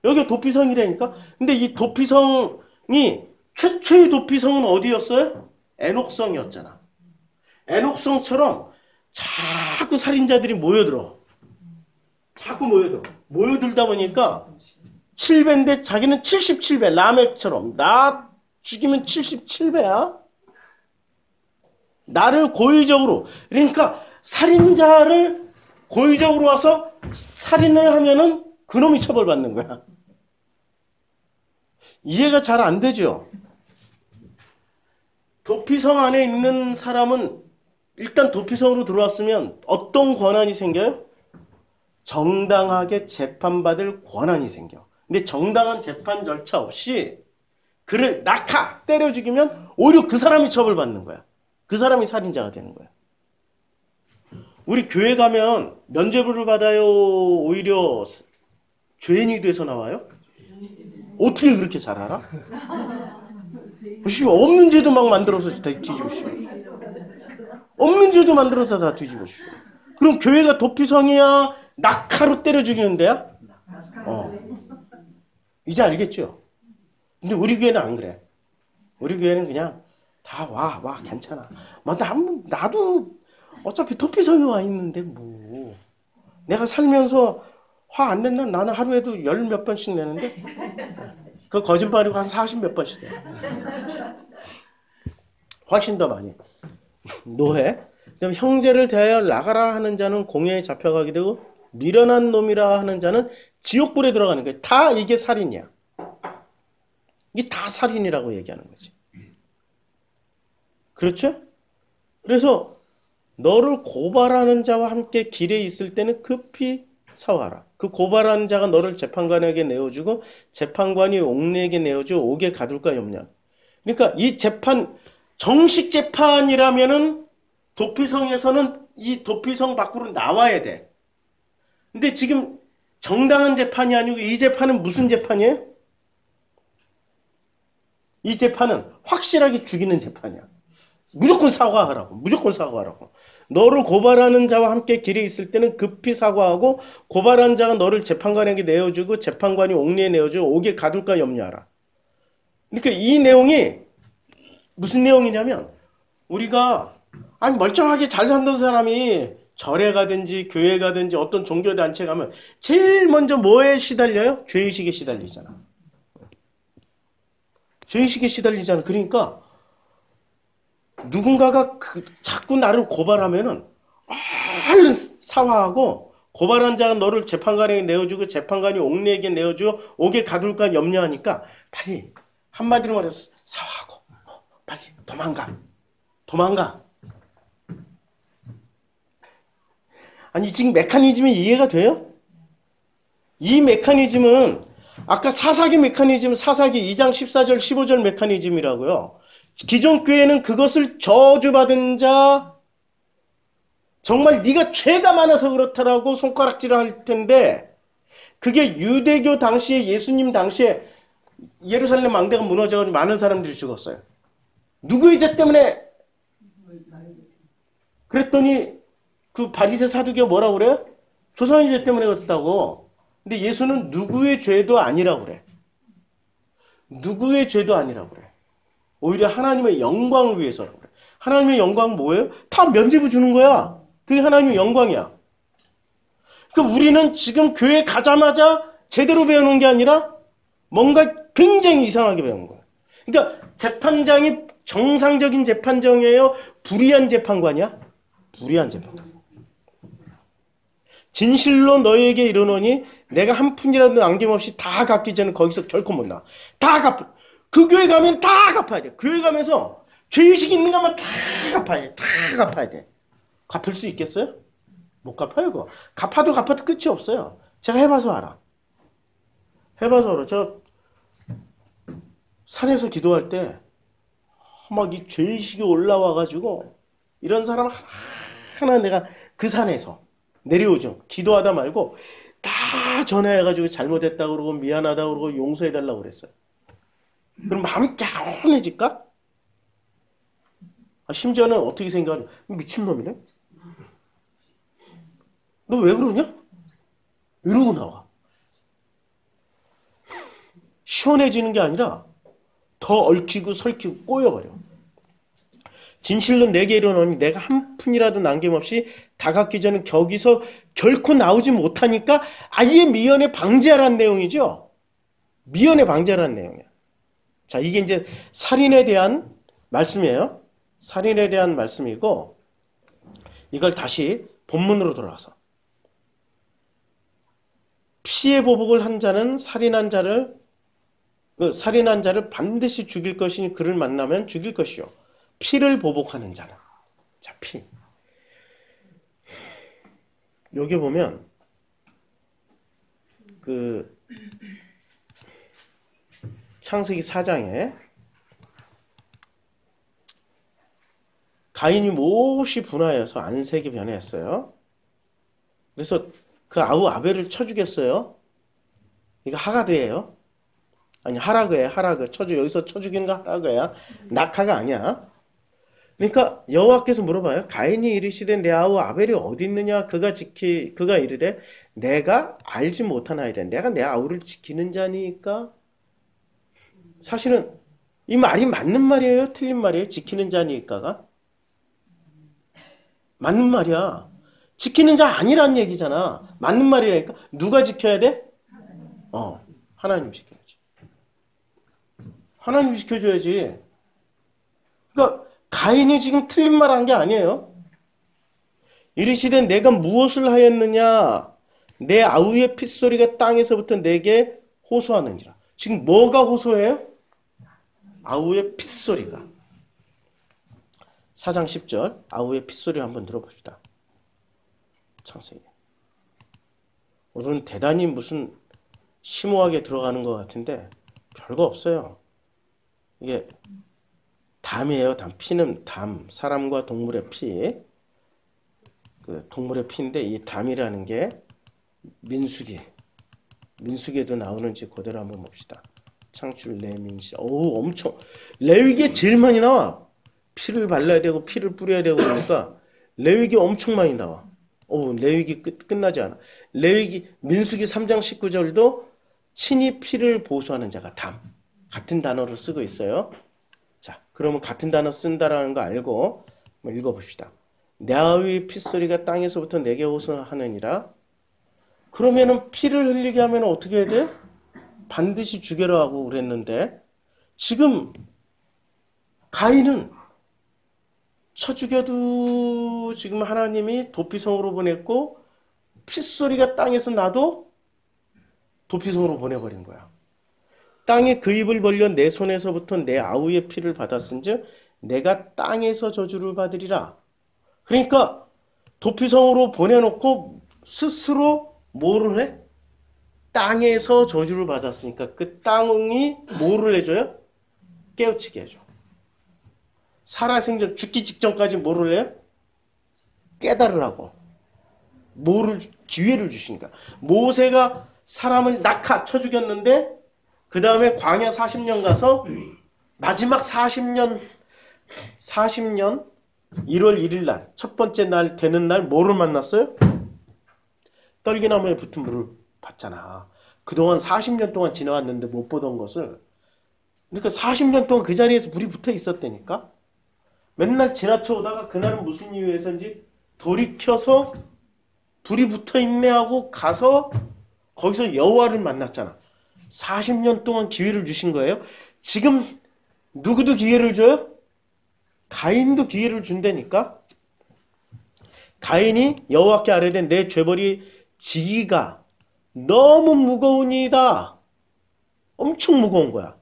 여기가 도피성이라니까. 근데 이 도피성이 최초의 도피성은 어디였어요? 에녹성이었잖아. 에녹성처럼 자꾸 살인자들이 모여들어. 자꾸 모여들어. 모여들다 보니까 7배인데 자기는 77배. 라멕처럼. 나 죽이면 77배야. 나를 고의적으로. 그러니까 살인자를 고의적으로 와서 살인을 하면은 그놈이 처벌받는 거야. 이해가 잘 안 되죠? 도피성 안에 있는 사람은 일단 도피성으로 들어왔으면 어떤 권한이 생겨요? 정당하게 재판받을 권한이 생겨. 근데 정당한 재판 절차 없이 그를 낙하 때려 죽이면 오히려 그 사람이 처벌받는 거야. 그 사람이 살인자가 되는 거야. 우리 교회 가면 면죄부를 받아요? 오히려 죄인이 돼서 나와요? 어떻게 그렇게 잘 알아? 없는 죄도 막 만들어서 다 뒤집으시고. 없는 죄도 만들어서 다 뒤집으시고. 그럼 교회가 도피성이야? 낙하로 때려 죽이는 데야? 이제 알겠죠? 근데 우리 교회는 안 그래. 우리 교회는 그냥 다 와, 괜찮아. 나도 어차피 도피성에 와 있는데 뭐. 내가 살면서 화 안 낸다? 나는 하루에도 10몇 번씩 내는데. 그 거짓말이고 한 40몇 번씩 해. 훨씬 더 많이. 노예. 그다음 형제를 대하여 나가라 하는 자는 공회에 잡혀가게 되고 미련한 놈이라 하는 자는 지옥불에 들어가는 거예요. 다 이게 살인이야. 이게 다 살인이라고 얘기하는 거지. 그렇죠? 그래서 너를 고발하는 자와 함께 길에 있을 때는 급히 사와라. 그 고발하는 자가 너를 재판관에게 내어주고 재판관이 옥내에게 내어주어 옥에 가둘까 염려. 그러니까 이 재판 정식 재판이라면은 도피성에서는 이 도피성 밖으로 나와야 돼. 근데 지금 정당한 재판이 아니고 이 재판은 무슨 재판이에요? 이 재판은 확실하게 죽이는 재판이야. 무조건 사과하라고. 무조건 사과하라고. 너를 고발하는 자와 함께 길에 있을 때는 급히 사과하고 고발한 자가 너를 재판관에게 내어주고 재판관이 옥리에 내어주고 옥에 가둘까 염려하라. 그러니까 이 내용이 무슨 내용이냐면 우리가 아니 멀쩡하게 잘 산던 사람이 절에 가든지 교회 가든지 어떤 종교단체 가면 제일 먼저 뭐에 시달려요? 죄의식에 시달리잖아. 죄의식에 시달리잖아. 그러니까 누군가가 자꾸 나를 고발하면은 얼른 사과하고 고발한 자가 너를 재판관에게 내어주고 재판관이 옥리에게 내어주고 옥에 가둘까 염려하니까 빨리 한마디로 말해서 사과하고 빨리 도망가. 아니 지금 메커니즘이 이해가 돼요? 이 메커니즘은 아까 사사기 메커니즘 사사기 2장 14절 15절 메커니즘이라고요. 기존 교회는 그것을 저주받은 자 정말 네가 죄가 많아서 그렇다라고 손가락질을 할 텐데 그게 유대교 당시에 예수님 당시에 예루살렘 망대가 무너져가지고 많은 사람들이 죽었어요. 누구의 죄 때문에? 그랬더니 그 바리새 사두개가 뭐라고 그래요? 조상의 죄 때문에 그렇다고. 근데 예수는 누구의 죄도 아니라고 그래. 누구의 죄도 아니라고 그래. 오히려 하나님의 영광을 위해서라고 그래. 하나님의 영광은 뭐예요? 다 면죄부 주는 거야. 그게 하나님의 영광이야. 그러니까 우리는 지금 교회 가자마자 제대로 배우는 게 아니라 뭔가 굉장히 이상하게 배운 거야. 그러니까 재판장이 정상적인 재판장이에요? 불의한 재판관이야? 불의한 재판관. 진실로 너희에게 이르노니 내가 한 푼이라도 남김없이 다 갚기 전에 거기서 결코 못 나와. 다 갚아. 그 교회 가면 다 갚아야 돼. 교회 가면서 죄의식 있는 것만 다 갚아야 돼. 다 갚아야 돼. 갚을 수 있겠어요? 못 갚아요, 그거. 갚아도 끝이 없어요. 제가 해봐서 알아. 해봐서 알아. 저 산에서 기도할 때 막 이 죄의식이 올라와가지고 이런 사람 하나 내가 그 산에서 내려오죠. 기도하다 말고 다 전화해가지고 잘못했다 그러고 미안하다 그러고 용서해달라고 그랬어요. 그럼 마음이 개운해질까? 심지어는 어떻게 생각하냐? 미친놈이네? 너 왜 그러냐? 이러고 나와. 시원해지는 게 아니라 더 얽히고 설키고 꼬여버려. 진실로 내게 이르노니 내가 한 푼이라도 남김없이 다 갚기 전에 거기서 결코 나오지 못하니까 아예 미연에 방지하라는 내용이죠. 미연에 방지하라는 내용이야. 자, 이게 이제 살인에 대한 말씀이에요. 살인에 대한 말씀이고 이걸 다시 본문으로 돌아와서 피해 보복을 한 자는 살인한 자를 반드시 죽일 것이니 그를 만나면 죽일 것이요. 피를 보복하는 자는. 자, 피. 여기 보면 그 창세기 4장에 가인이 몹시 분하여서 안색이 변했어요. 그래서 그 아우 아벨을 쳐 죽였어요. 이거 하가드예요. 아니 하라그예요. 하라그. 여기서 쳐 죽이는 거 하라그야. 낙하가 아니야. 그러니까 여호와께서 물어봐요. 가인이 이르시되 내 아우 아벨이 어디 있느냐? 그가 이르되 내가 알지 못하나이다. 내가 내 아우를 지키는 자니까. 사실은 이 말이 맞는 말이에요? 틀린 말이에요? 지키는 자니까가? 맞는 말이야. 지키는 자 아니란 얘기잖아. 맞는 말이라니까. 누가 지켜야 돼? 하나님 지켜야지. 하나님이 지켜줘야지. 그러니까 가인이 지금 틀린 말 한 게 아니에요. 이르시되 내가 무엇을 하였느냐? 내 아우의 핏소리가 땅에서부터 내게 호소하는지라. 지금 뭐가 호소해요? 아우의 핏소리가. 4장 10절 아우의 핏소리 한번 들어봅시다. 창세기. 오늘은 대단히 무슨 심오하게 들어가는 것 같은데 별거 없어요. 이게 담이에요. 담. 피는 담. 사람과 동물의 피. 그 동물의 피인데 이 담이라는 게 민수기에도 나오는지 그대로 한번 봅시다. 창출 레민시. 어우 엄청 레위기에 제일 많이 나와. 피를 발라야 되고 피를 뿌려야 되고 그러니까 레위기 엄청 많이 나와. 레위기 끝나지 않아. 레위기 민수기 3장 19절도 친히 피를 보수하는 자가 담. 같은 단어로 쓰고 있어요. 자, 그러면 같은 단어 쓴다라는 거 알고 한번 읽어봅시다. 내 아우의 핏소리가 땅에서부터 내게 호소하느니라. 그러면은 피를 흘리게 하면 어떻게 해야 돼? 반드시 죽여라 하고 그랬는데 지금 가인은 쳐 죽여도 지금 하나님이 도피성으로 보냈고 핏소리가 땅에서 나도 도피성으로 보내버린 거야. 땅에 그 입을 벌려 내 손에서부터 내 아우의 피를 받았은즉 내가 땅에서 저주를 받으리라. 그러니까 도피성으로 보내놓고 스스로 뭐를 해? 땅에서 저주를 받았으니까 그 땅이 뭐를 해줘요? 깨우치게 해줘. 살아생전 죽기 직전까지 뭐를 해요? 깨달으라고. 기회를 주시니까. 모세가 사람을 낙하 쳐 죽였는데 그 다음에 광야 40년 가서 마지막 40년 1월 1일 날 첫 번째 날 되는 날 뭐를 만났어요? 떨기나무에 붙은 물을 봤잖아. 그동안 40년 동안 지나왔는데 못 보던 것을. 그러니까 40년 동안 그 자리에서 물이 붙어 있었다니까. 맨날 지나쳐 오다가 그날은 무슨 이유에서인지 돌이켜서 불이 붙어 있네 하고 가서 거기서 여호와를 만났잖아. 40년 동안 기회를 주신 거예요. 지금 누구도 기회를 줘요? 가인도 기회를 준다니까. 가인이 여호와께 아뢰되 내 죄벌이 지기가 너무 무거우니이다. 엄청 무거운 거야.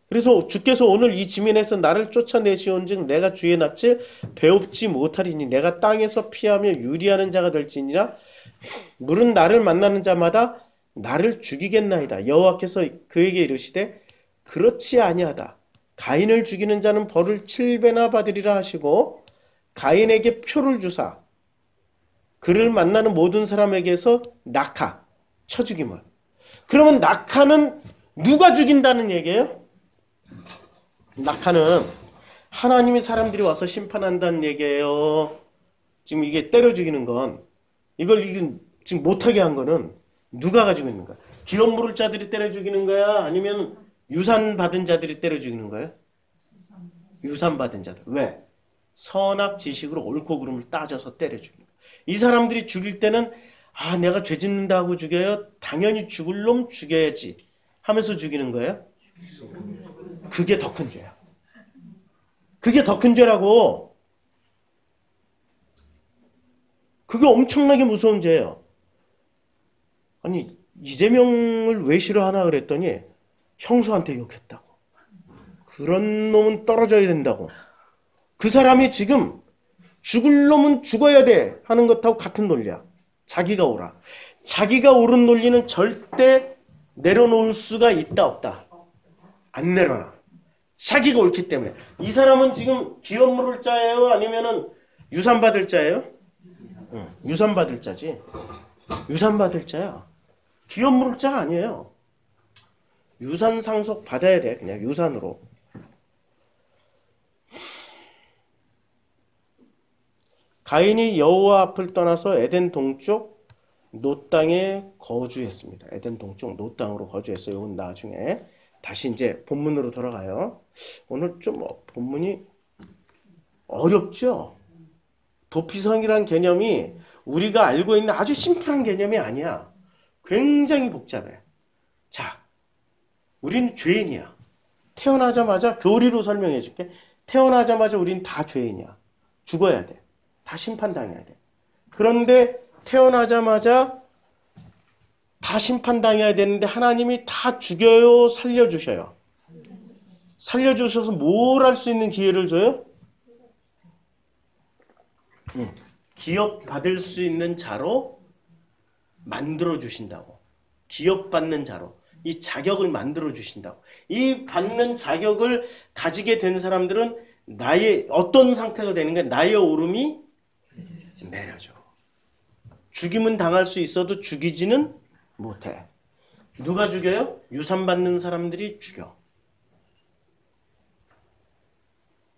그래서 주께서 오늘 이 지면에서 나를 쫓아내시온즉 내가 주의 낯을 배웁지 못하리니 내가 땅에서 피하며 유리하는 자가 될지니라. 물은 나를 만나는 자마다 나를 죽이겠나이다. 여호와께서 그에게 이르시되 그렇지 아니하다. 가인을 죽이는 자는 벌을 7배나 받으리라 하시고 가인에게 표를 주사 그를 만나는 모든 사람에게서 낙하, 쳐 죽임을. 그러면 낙하는 누가 죽인다는 얘기예요? 낙하는 하나님이 사람들이 와서 심판한다는 얘기예요. 지금 이게 때려 죽이는 건 이걸 지금 못하게 한 거는 누가 가지고 있는 거야? 기업 물을 자들이 때려 죽이는 거야? 아니면 유산 받은 자들이 때려 죽이는 거야? 유산 받은 자들. 왜? 선악 지식으로 옳고 그름을 따져서 때려 죽이는 거야. 이 사람들이 죽일 때는 내가 죄 짓는다 하고 죽여요? 당연히 죽을 놈 죽여야지 하면서 죽이는 거예요? 그게 더 큰 죄야. 그게 더 큰 죄라고. 그게 엄청나게 무서운 죄예요. 아니 이재명을 왜 싫어하나 그랬더니 형수한테 욕했다고. 그런 놈은 떨어져야 된다고. 그 사람이 지금 죽을 놈은 죽어야 돼 하는 것하고 같은 논리야. 자기가 옳아. 자기가 옳은 논리는 절대 내려놓을 수가 있다 없다. 안 내려놔. 자기가 옳기 때문에. 이 사람은 지금 기업 물을 자예요? 아니면은 유산 받을 자예요? 응, 유산 받을 자지. 유산 받을 자야. 기업 물을 자가 아니에요. 유산 상속 받아야 돼. 그냥 유산으로. 가인이 여호와 앞을 떠나서 에덴 동쪽 노 땅에 거주했습니다. 에덴 동쪽 노 땅으로 거주했어요. 이건 나중에 다시 이제 본문으로 돌아가요. 오늘 좀 본문이 어렵죠? 도피성이라는 개념이 우리가 알고 있는 아주 심플한 개념이 아니야. 굉장히 복잡해. 자, 우린 죄인이야. 태어나자마자 교리로 설명해 줄게. 태어나자마자 우린 다 죄인이야. 죽어야 돼. 다 심판당해야 돼. 그런데 태어나자마자 다 심판당해야 되는데 하나님이 다 죽여요, 살려주셔요? 살려주셔서 뭘 할 수 있는 기회를 줘요? 기업받을 수 있는 자로 만들어 주신다고. 기업받는 자로. 이 자격을 만들어 주신다고. 이 받는 자격을 가지게 된 사람들은 나의 어떤 상태가 되는 거야? 나의 오름이 내려져. 죽임은 당할 수 있어도 죽이지는 못해. 누가 죽여요? 유산 받는 사람들이 죽여.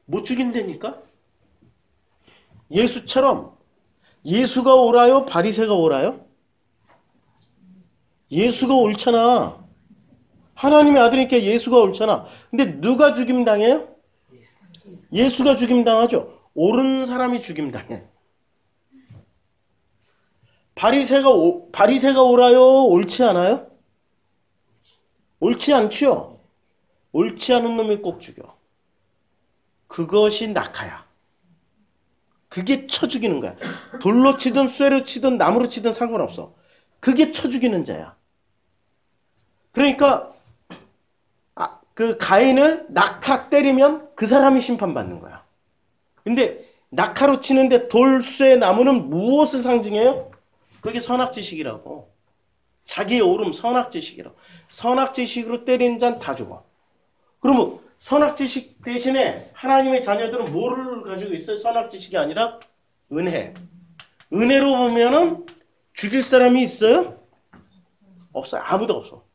못 죽인다니까? 예수처럼 예수가 옳아요? 바리새가 옳아요? 예수가 옳잖아. 하나님의 아들이니까 예수가 옳잖아. 근데 누가 죽임당해요? 예수가 죽임당하죠. 옳은 사람이 죽임당해. 바리새가 옳아요? 옳지 않아요? 옳지 않죠? 옳지 않은 놈이 꼭 죽여. 그것이 낙하야. 그게 쳐 죽이는 거야. 돌로 치든 쇠로 치든 나무로 치든 상관없어. 그게 쳐 죽이는 자야. 그러니까 그 가인을 낙하 때리면 그 사람이 심판받는 거야. 근데 낙하로 치는데 돌, 쇠, 나무는 무엇을 상징해요? 그게 선악지식이라고. 자기의 옳음 선악지식이라고. 선악지식으로 때린 자는 다 죽어. 그러면 선악지식 대신에 하나님의 자녀들은 뭐를 가지고 있어요? 선악지식이 아니라 은혜. 은혜로 보면은 죽일 사람이 있어요? 없어요. 아무도 없어.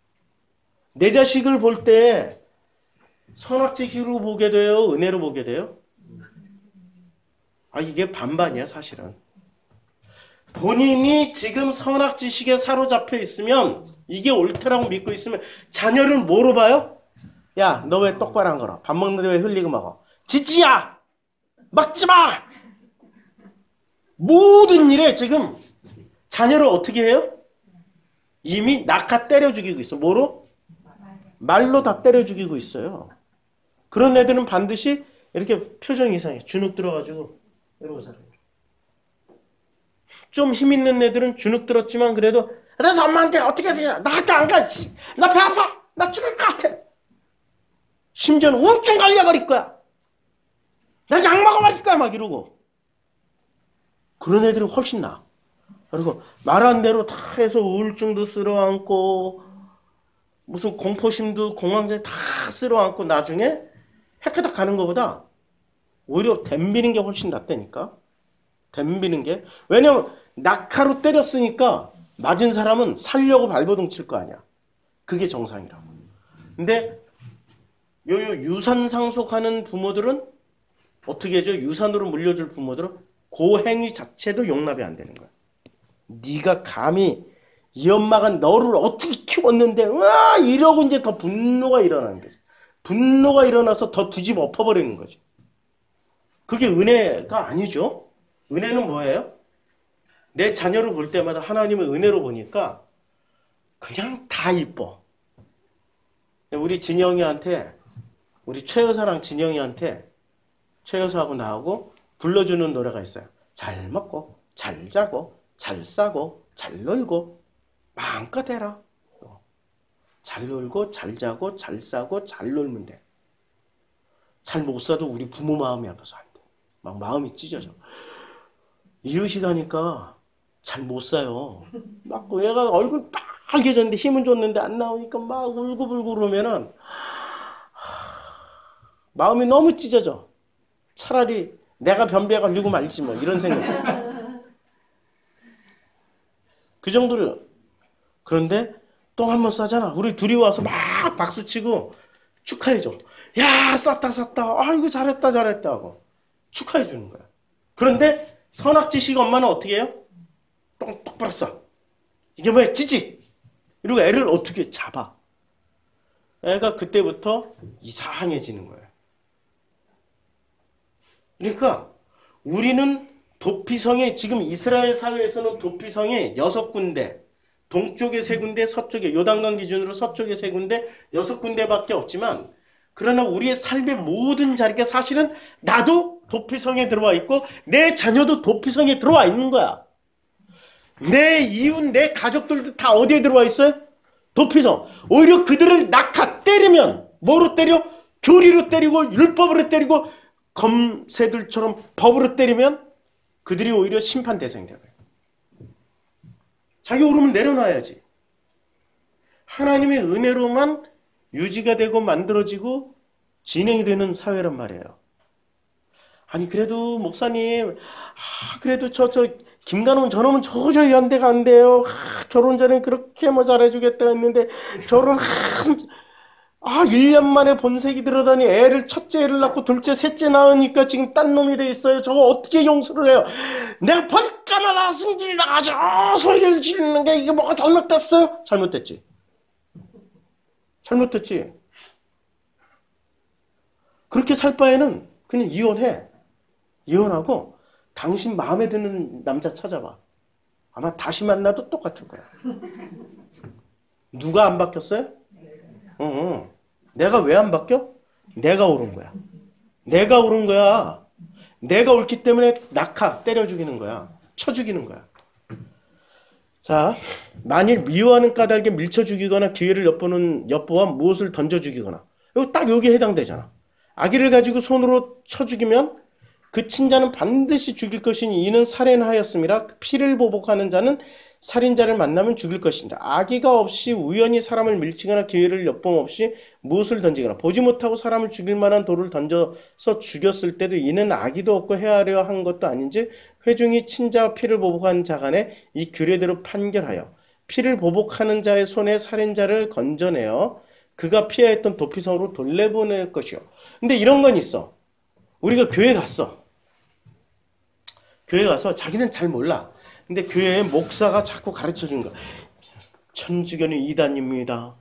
내 자식을 볼 때 선악지식으로 보게 돼요? 은혜로 보게 돼요? 이게 반반이야 사실은. 본인이 지금 선악지식에 사로잡혀 있으면 이게 옳다라고 믿고 있으면 자녀를 뭐로 봐요? 야, 너 왜 똑바로 안 걸어? 밥 먹는데 왜 흘리고 먹어? 지지야! 먹지 마! 모든 일에 지금 자녀를 어떻게 해요? 이미 낙하 때려 죽이고 있어. 뭐로? 말로 다 때려 죽이고 있어요. 그런 애들은 반드시 이렇게 표정이 이상해. 주눅 들어가지고 이러고 살아요. 좀 힘 있는 애들은 주눅 들었지만 그래도 나 엄마한테 어떻게 해야 되냐? 나 학교 안 가지. 나 배 아파. 나 죽을 것 같아. 심지어는 우울증 걸려버릴 거야. 나 약 먹어버릴 거야. 막 이러고. 그런 애들이 훨씬 나아. 그리고 말한 대로 다 해서 우울증도 쓸어안고 무슨 공포심도 공황장애 다 쓸어안고 나중에 해커다 가는 것보다 오히려 덤비는 게 훨씬 낫다니까. 덤비는 게. 왜냐면 낙하로 때렸으니까 맞은 사람은 살려고 발버둥 칠 거 아니야. 그게 정상이라고. 근데 요 유산 상속하는 부모들은 어떻게 해줘? 유산으로 물려줄 부모들은 그 행위 자체도 용납이 안 되는 거야. 네가 감히 이 엄마가 너를 어떻게 키웠는데 이러고 이제 더 분노가 일어나는 거지. 분노가 일어나서 더 뒤집어 엎어버리는 거지. 그게 은혜가 아니죠. 은혜는 뭐예요? 내 자녀를 볼 때마다 하나님의 은혜로 보니까 그냥 다 이뻐. 우리 진영이한테, 우리 최 여사랑 진영이한테 최 여사하고 나하고 불러주는 노래가 있어요. 잘 먹고 잘 자고 잘 싸고 잘 놀고 마음껏 해라. 잘 놀고 잘 자고 잘 싸고 잘 놀면 돼. 잘 못 사도 우리 부모 마음이 아파서 안 돼. 막 마음이 찢어져. 이웃이 가니까 잘 못 사요. 막 얘가 얼굴 빨개졌는데 힘은 줬는데 안 나오니까 막 울고불고 그러면은 마음이 너무 찢어져. 차라리 내가 변비에 걸리고 말지 뭐 이런 생각. 그 정도로. 그런데 똥 한 번 싸잖아. 우리 둘이 와서 막 박수치고 축하해줘. 야 쌌다 쌌다. 아이고 잘했다 잘했다 하고 축하해주는 거야. 그런데 선악지식 엄마는 어떻게 해요? 똥 똑바로 싸. 이게 뭐야? 지지. 이러고 애를 어떻게 잡아. 애가 그때부터 이상해지는 거예요. 그러니까 우리는 도피성에 지금 이스라엘 사회에서는 도피성이 6군데 동쪽에 3군데, 서쪽에, 요단강 기준으로 서쪽에 3군데, 6군데밖에 없지만, 그러나 우리의 삶의 모든 자리가 사실은 나도 도피성에 들어와 있고, 내 자녀도 도피성에 들어와 있는 거야. 내 이웃, 내 가족들도 다 어디에 들어와 있어요? 도피성. 오히려 그들을 때리면, 뭐로 때려? 교리로 때리고, 율법으로 때리고, 검새들처럼 법으로 때리면, 그들이 오히려 심판 대상이 되는 거예요. 자기 오름을 내려놔야지. 하나님의 은혜로만 유지가 되고 만들어지고 진행이 되는 사회란 말이에요. 아니 그래도 목사님 그래도 저 김간호는 저놈은 도저히 연대가 안 돼요. 결혼 전에 그렇게 뭐 잘해주겠다 했는데 결혼 1년 만에 본색이 들어다니 첫째 애를 낳고 둘째 셋째 낳으니까 지금 딴 놈이 돼 있어요. 저거 어떻게 용서를 해요? 내가 벌까나 승질 나가지고 소리를 지르는 게 이게 뭐가 잘못됐어요? 잘못됐지. 잘못됐지. 그렇게 살 바에는 그냥 이혼해. 이혼하고 당신 마음에 드는 남자 찾아봐. 아마 다시 만나도 똑같을 거야. 누가 안 바뀌었어요? 내가 왜 안 바뀌어? 내가 옳은 거야. 내가 옳은 거야. 내가 옳기 때문에 때려 죽이는 거야. 쳐 죽이는 거야. 자, 만일 미워하는 까닭에 밀쳐 죽이거나 기회를 엿보아 무엇을 던져 죽이거나. 딱 여기에 해당되잖아. 아기를 가지고 손으로 쳐 죽이면 그 친자는 반드시 죽일 것이니 이는 살인하였음이라 피를 보복하는 자는 살인자를 만나면 죽일 것이니라. 아기가 없이 우연히 사람을 밀치거나 기회를 엿봄 없이 무엇을 던지거나 보지 못하고 사람을 죽일 만한 돌을 던져서 죽였을 때도 이는 아기도 없고 해하려 한 것도 아닌지 회중이 친자와 피를 보복하는 자 간에 이 규례대로 판결하여 피를 보복하는 자의 손에 살인자를 건져내어 그가 피하였던 도피성으로 돌려보낼 것이요. 근데 이런 건 있어. 우리가 교회 갔어. 교회 가서 자기는 잘 몰라. 근데 교회에 목사가 자꾸 가르쳐 주는 거야. 천주교는 이단입니다.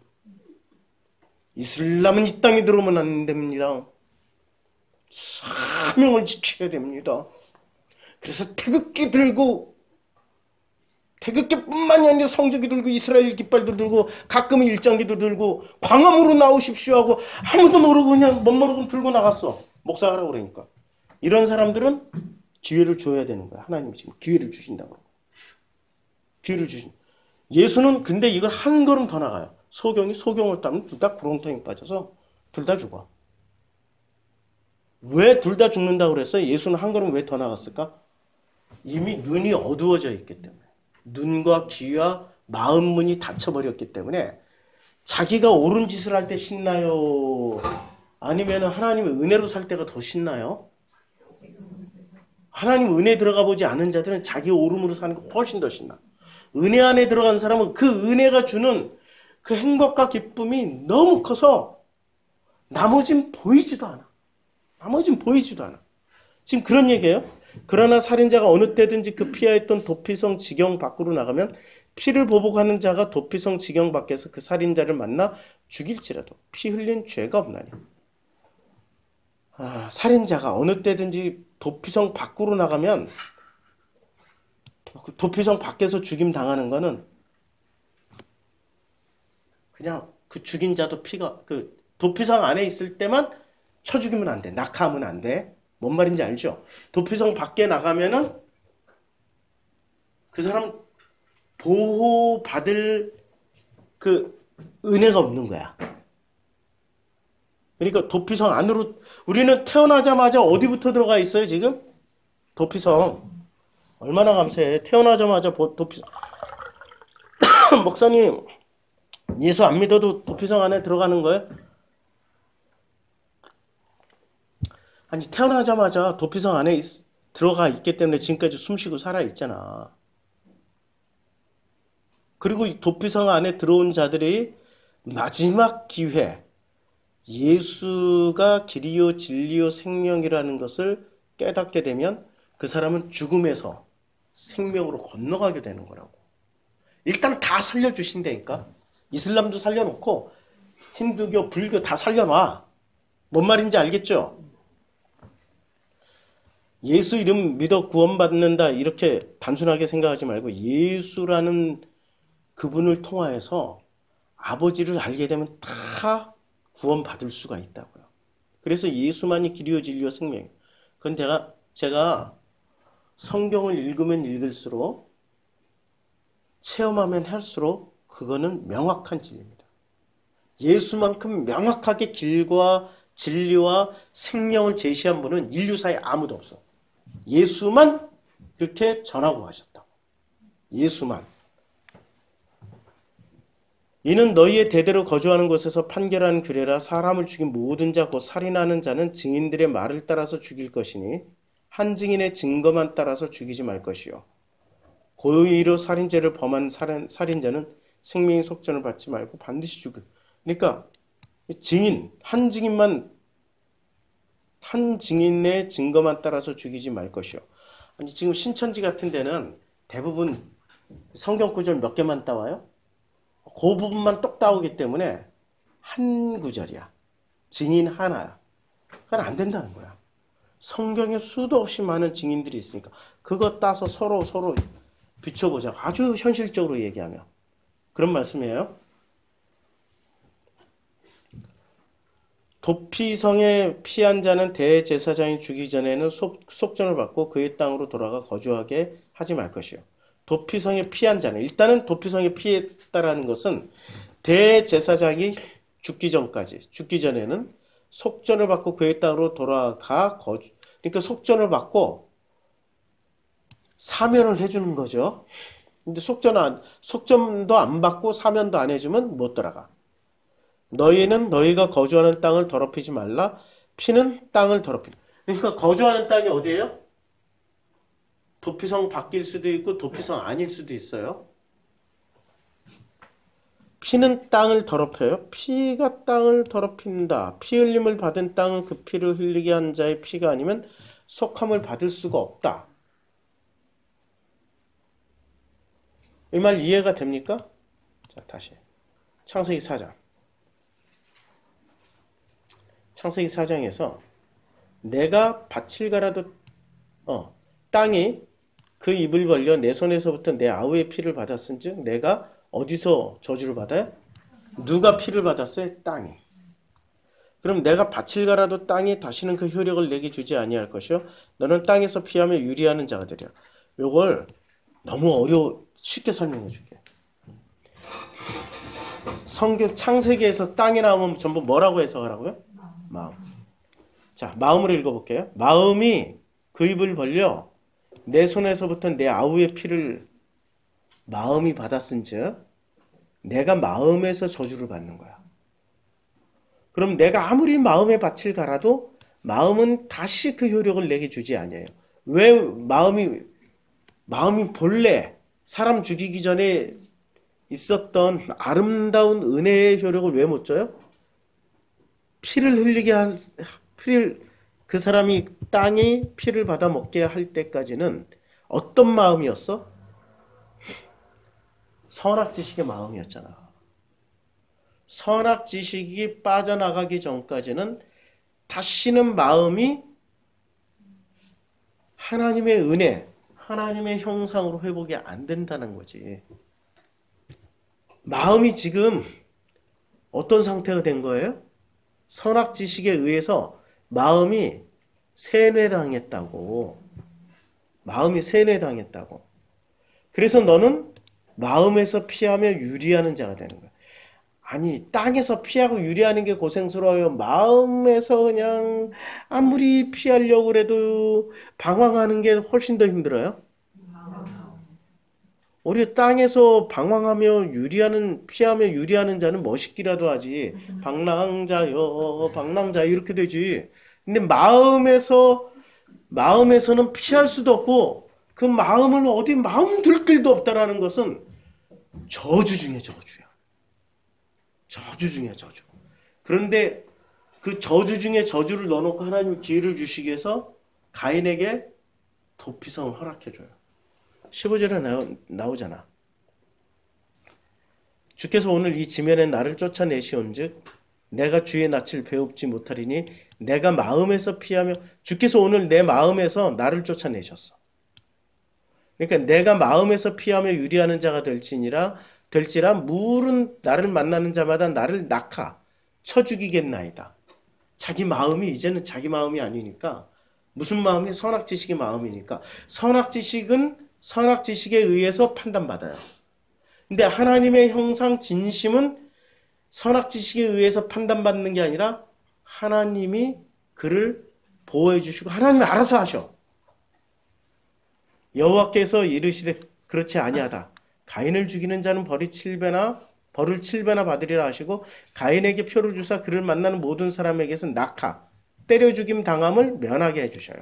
이슬람은 이 땅에 들어오면 안 됩니다. 사명을 지켜야 됩니다. 그래서 태극기뿐만이 아니라 성적이 들고 이스라엘 깃발도 들고 가끔은 일장기도 들고 광화문으로 나오십시오 하고 아무도 모르고 그냥 멋모르고 들고 나갔어. 목사가 하라고 그러니까. 이런 사람들은 기회를 줘야 되는 거야. 하나님이 지금 기회를 주신다고. 기회를 주신. 예수는 근데 이걸 한 걸음 더 나가요. 소경을 따면 둘 다 구렁텅이 빠져서 둘 다 죽어. 왜 둘 다 죽는다고 그랬어요? 예수는 한 걸음 왜 더 나갔을까? 이미 눈이 어두워져 있기 때문에. 눈과 귀와 마음 문이 닫혀버렸기 때문에 자기가 옳은 짓을 할 때 신나요? 아니면 하나님의 은혜로 살 때가 더 신나요? 하나님 은혜 들어가 보지 않은 자들은 자기 옳음으로 사는 게 훨씬 더 신나. 은혜 안에 들어간 사람은 그 은혜가 주는 그 행복과 기쁨이 너무 커서 나머진 보이지도 않아. 지금 그런 얘기예요. 그러나 살인자가 어느 때든지 그 피하였던 도피성 지경 밖으로 나가면 피를 보복하는 자가 도피성 지경 밖에서 그 살인자를 만나 죽일지라도 피 흘린 죄가 없나니. 살인자가 어느 때든지 도피성 밖으로 나가면 도피성 밖에서 죽임 당하는 거는 그냥 그 죽인 자도 도피성 안에 있을 때만 쳐 죽이면 안 돼. 낙하하면 안 돼. 뭔 말인지 알죠? 도피성 밖에 나가면은 그 사람 보호받을 그 은혜가 없는 거야. 그러니까 도피성 안으로 우리는 태어나자마자 어디부터 들어가 있어요 지금? 도피성. 얼마나 감사해. 태어나자마자 도피성. 목사님 예수 안 믿어도 도피성 안에 들어가는 거예요? 아니 태어나자마자 도피성 안에 들어가 있기 때문에 지금까지 숨쉬고 살아있잖아. 그리고 이 도피성 안에 들어온 자들이 마지막 기회 예수가 길이요 진리요 생명이라는 것을 깨닫게 되면 그 사람은 죽음에서 생명으로 건너가게 되는 거라고. 일단 다 살려주신다니까. 이슬람도 살려놓고 힌두교, 불교 다 살려놔. 뭔 말인지 알겠죠? 예수 이름 믿어 구원받는다 이렇게 단순하게 생각하지 말고 예수라는 그분을 통하여서 아버지를 알게 되면 다 구원받을 수가 있다고요. 그래서 예수만이 길이요 진리요 생명이에요. 그건 제가 성경을 읽으면 읽을수록 체험하면 할수록 그거는 명확한 진리입니다. 예수만큼 명확하게 길과 진리와 생명을 제시한 분은 인류사에 아무도 없어. 예수만 그렇게 전하고 하셨다고. 예수만. 이는 너희의 대대로 거주하는 곳에서 판결하는 규례라. 사람을 죽인 모든 자 곧 살인하는 자는 증인들의 말을 따라서 죽일 것이니 한 증인의 증거만 따라서 죽이지 말 것이요. 고의로 살인죄를 범한 살인자는 생명의 속전을 받지 말고 반드시 죽을. 그러니까 증인, 한 증인의 증거만 따라서 죽이지 말 것이요. 아니, 지금 신천지 같은 데는 대부분 성경 구절 몇 개만 따와요? 그 부분만 똑 따오기 때문에 한 구절이야. 증인 하나야. 그건 안 된다는 거야. 성경에 수도 없이 많은 증인들이 있으니까 그거 따서 서로 비춰보자. 아주 현실적으로 얘기하면. 그런 말씀이에요. 도피성에 피한 자는 대제사장이 죽이기 전에는 속전을 받고 그의 땅으로 돌아가 거주하게 하지 말 것이요. 도피성에 피한 자는, 일단은 도피성에 피했다라는 것은 대제사장이 죽기 전에는 속전을 받고 그의 땅으로 돌아가 그러니까 속전을 받고 사면을 해주는 거죠. 근데 속전도 안 받고 사면도 안 해주면 못 돌아가. 너희는 너희가 거주하는 땅을 더럽히지 말라. 피는 땅을 더럽힌다. 그러니까 거주하는 땅이 어디예요? 도피성 밖일 수도 있고 도피성 아닐 수도 있어요. 피는 땅을 더럽혀요. 피가 땅을 더럽힌다. 피 흘림을 받은 땅은 그 피를 흘리게 한 자의 피가 아니면 속함을 받을 수가 없다. 이 말 이해가 됩니까? 자, 다시. 창세기 4장. 창세기 4장에서 내가 밭을 갈아도 땅이 그 입을 벌려 내 손에서부터 내 아우의 피를 받았은즉 내가 어디서 저주를 받아요? 누가 피를 받았어요? 땅이. 그럼 내가 밭을 갈아도 땅이 다시는 그 효력을 내게 주지 아니할 것이요 너는 땅에서 피하며 유리하는 자가 되리라. 요걸 너무 쉽게 설명해 줄게. 성경 창세기에서 땅이 나오면 전부 뭐라고 해석하라고요? 마음. 자, 마음으로 읽어볼게요. 마음이 그 입을 벌려 내 손에서부터 내 아우의 피를 마음이 받았은즉 내가 마음에서 저주를 받는 거야. 그럼 내가 아무리 마음의 밭을 갈아도 마음은 다시 그 효력을 내게 주지 아니에요. 왜 마음이 본래 사람 죽이기 전에 있었던 아름다운 은혜의 효력을 왜 못 줘요? 피를 흘리게 그 사람이 땅이 피를 받아 먹게 할 때까지는 어떤 마음이었어? 선악지식의 마음이었잖아. 선악지식이 빠져나가기 전까지는 다시는 마음이 하나님의 은혜, 하나님의 형상으로 회복이 안 된다는 거지. 마음이 지금 어떤 상태가 된 거예요? 선악지식에 의해서 마음이 세뇌당했다고. 그래서 너는 마음에서 피하며 유리하는 자가 되는 거야. 아니, 땅에서 피하고 유리하는 게 고생스러워요. 마음에서 그냥 아무리 피하려고 그래도 방황하는 게 훨씬 더 힘들어요. 우리 땅에서 방황하며 피하며 유리하는 자는 멋있기라도 하지. 방랑자여 이렇게 되지. 근데 마음에서는 피할 수도 없고 그 마음을 어디 마음 들 길도 없다라는 것은 저주 중에 저주야. 저주. 그런데 그 저주 중에 저주를 넣어놓고 하나님 기회를 주시기 위해서 가인에게 도피성을 허락해줘요. 15절에 나오잖아. 주께서 오늘 이 지면에 나를 쫓아내시온즉 내가 주의 낯을 배웁지 못하리니 내가 마음에서 피하며 주께서 오늘 내 마음에서 나를 쫓아내셨어. 그러니까 내가 마음에서 피하며 유리하는 자가 될지니라 될지라 물은 나를 만나는 자마다 나를 낙하 쳐 죽이겠나이다. 자기 마음이 이제는 자기 마음이 아니니까 무슨 마음이 선악지식의 마음이니까 선악지식은 선악지식에 의해서 판단받아요. 근데 하나님의 형상 진심은 선악지식에 의해서 판단받는 게 아니라 하나님이 그를 보호해 주시고 하나님이 알아서 하셔. 여호와께서 이르시되 그렇지 아니하다. 가인을 죽이는 자는 벌을 7배나 받으리라 하시고 가인에게 표를 주사 그를 만나는 모든 사람에게서 낙하 때려 죽임 당함을 면하게 해주셔요.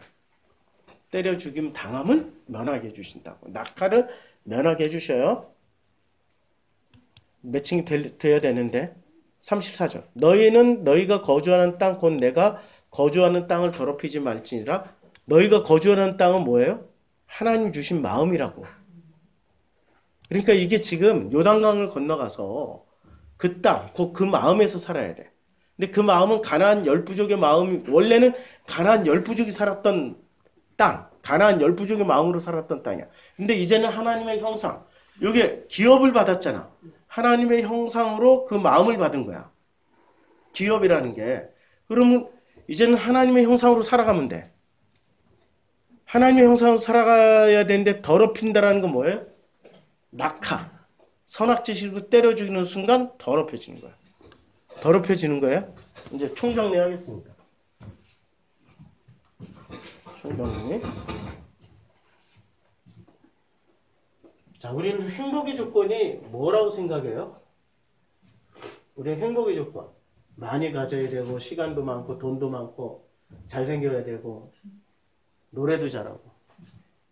때려 죽임 당함을 면하게 해주신다고. 낙하를 면하게 해주셔요. 매칭이 돼야 되는데 34절 너희는 너희가 거주하는 땅 곧 내가 거주하는 땅을 더럽히지 말지니라. 너희가 거주하는 땅은 뭐예요? 하나님 주신 마음이라고. 그러니까 이게 지금 요단강을 건너가서 그 땅, 그 마음에서 살아야 돼. 근데 그 마음은 가나안 10부족의 마음이 원래는 가나안 10부족이 살았던 땅, 가나안 10부족의 마음으로 살았던 땅이야. 근데 이제는 하나님의 형상, 이게 기업을 받았잖아. 하나님의 형상으로 그 마음을 받은 거야. 기업이라는 게. 그러면 이제는 하나님의 형상으로 살아가면 돼. 하나님의 형상으로 살아가야 되는데 더럽힌다라는 건 뭐예요? 낙하. 선악지식으로 때려 죽이는 순간 더럽혀지는 거야. 더럽혀지는 거예요. 이제 총정리하겠습니다. 총정리. 자, 우리는 행복의 조건이 뭐라고 생각해요? 우리는 행복의 조건. 많이 가져야 되고, 시간도 많고, 돈도 많고, 잘생겨야 되고, 노래도 잘하고.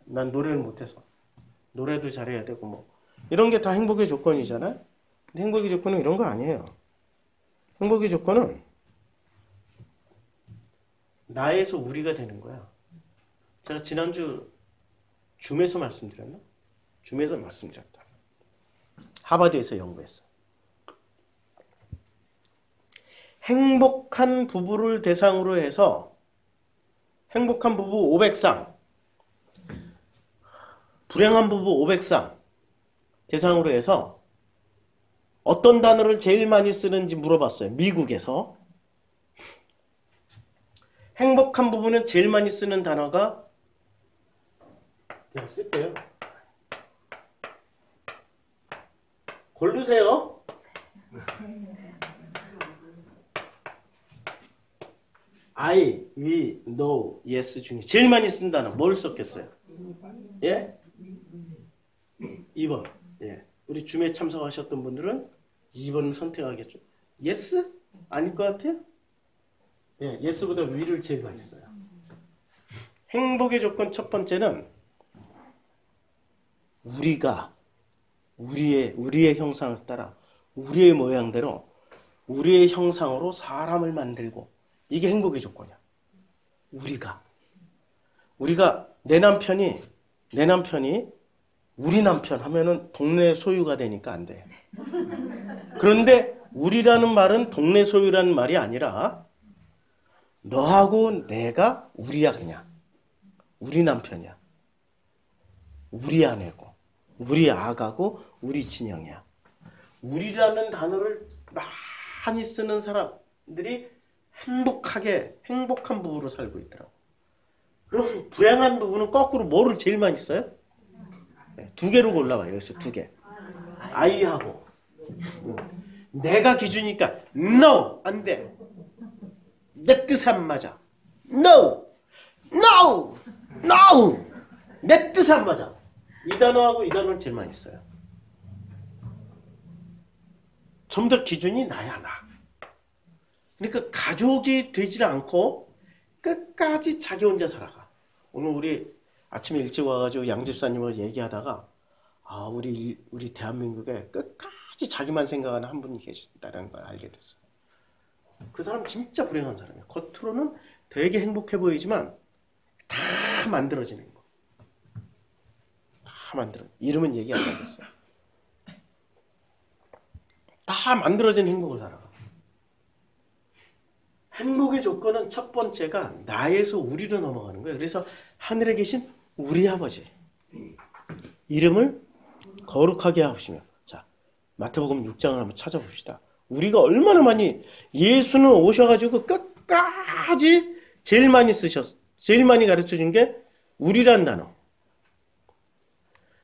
난 노래를 못해서. 노래도 잘해야 되고, 뭐. 이런 게 다 행복의 조건이잖아요? 근데 행복의 조건은 이런 거 아니에요. 행복의 조건은 나에서 우리가 되는 거야. 제가 지난주 줌에서 말씀드렸나? 줌에서 말씀드렸다. 하버드에서 연구했어. 행복한 부부를 대상으로 해서 행복한 부부 500상, 불행한 부부 500상 대상으로 해서 어떤 단어를 제일 많이 쓰는지 물어봤어요. 미국에서. 행복한 부부는 제일 많이 쓰는 단어가 제가 쓸게요. 고르세요. I, we, no, yes 중에 제일 많이 쓴 단어 뭘 썼겠어요? 예? 2번. 예. 우리 줌에 참석하셨던 분들은 2번을 선택하겠죠. yes? 아닐 것 같아요? 예, yes보다 we를 제일 많이 써요. 행복의 조건 첫 번째는 우리가 우리의 형상을 따라 우리의 모양대로 우리의 형상으로 사람을 만들고 이게 행복의 조건이야. 우리가 내 남편이 우리 남편 하면은 동네 소유가 되니까 안 돼. 그런데 우리라는 말은 동네 소유라는 말이 아니라 너하고 내가 우리야 그냥. 우리 남편이야. 우리 아내고 우리 아가고 우리 친형이야. 우리라는 단어를 많이 쓰는 사람들이 행복한 부부로 살고 있더라고. 그럼 불행한 부부는 거꾸로 뭐를 제일 많이 써요? 네, 두 개로 골라봐요. 여기서 두 개. 아이하고. 내가 기준이니까 no! 안 돼. 내 뜻 안 맞아. no! no! no! 내 뜻 안 맞아. 이 단어하고 이 단어를 제일 많이 써요. 좀 더 기준이 나야 나. 그러니까 가족이 되질 않고 끝까지 자기 혼자 살아가. 오늘 우리 아침에 일찍 와가지고 양 집사님과 얘기하다가 우리 대한민국에 끝까지 자기만 생각하는 한 분이 계신다는 걸 알게 됐어요. 그 사람 진짜 불행한 사람이에요. 겉으로는 되게 행복해 보이지만 다 만들어지는 거. 다 만들어. 이름은 얘기 안 하겠어요. 다 만들어진 행복을 살아가. 행복의 조건은 첫 번째가 나에서 우리로 넘어가는 거예요. 그래서 하늘에 계신 우리 아버지 이름을 거룩하게 하시며, 자, 마태복음 6장을 한번 찾아봅시다. 우리가 얼마나 많이 예수는 오셔가지고 끝까지 제일 많이 가르쳐 준 게 우리란 단어.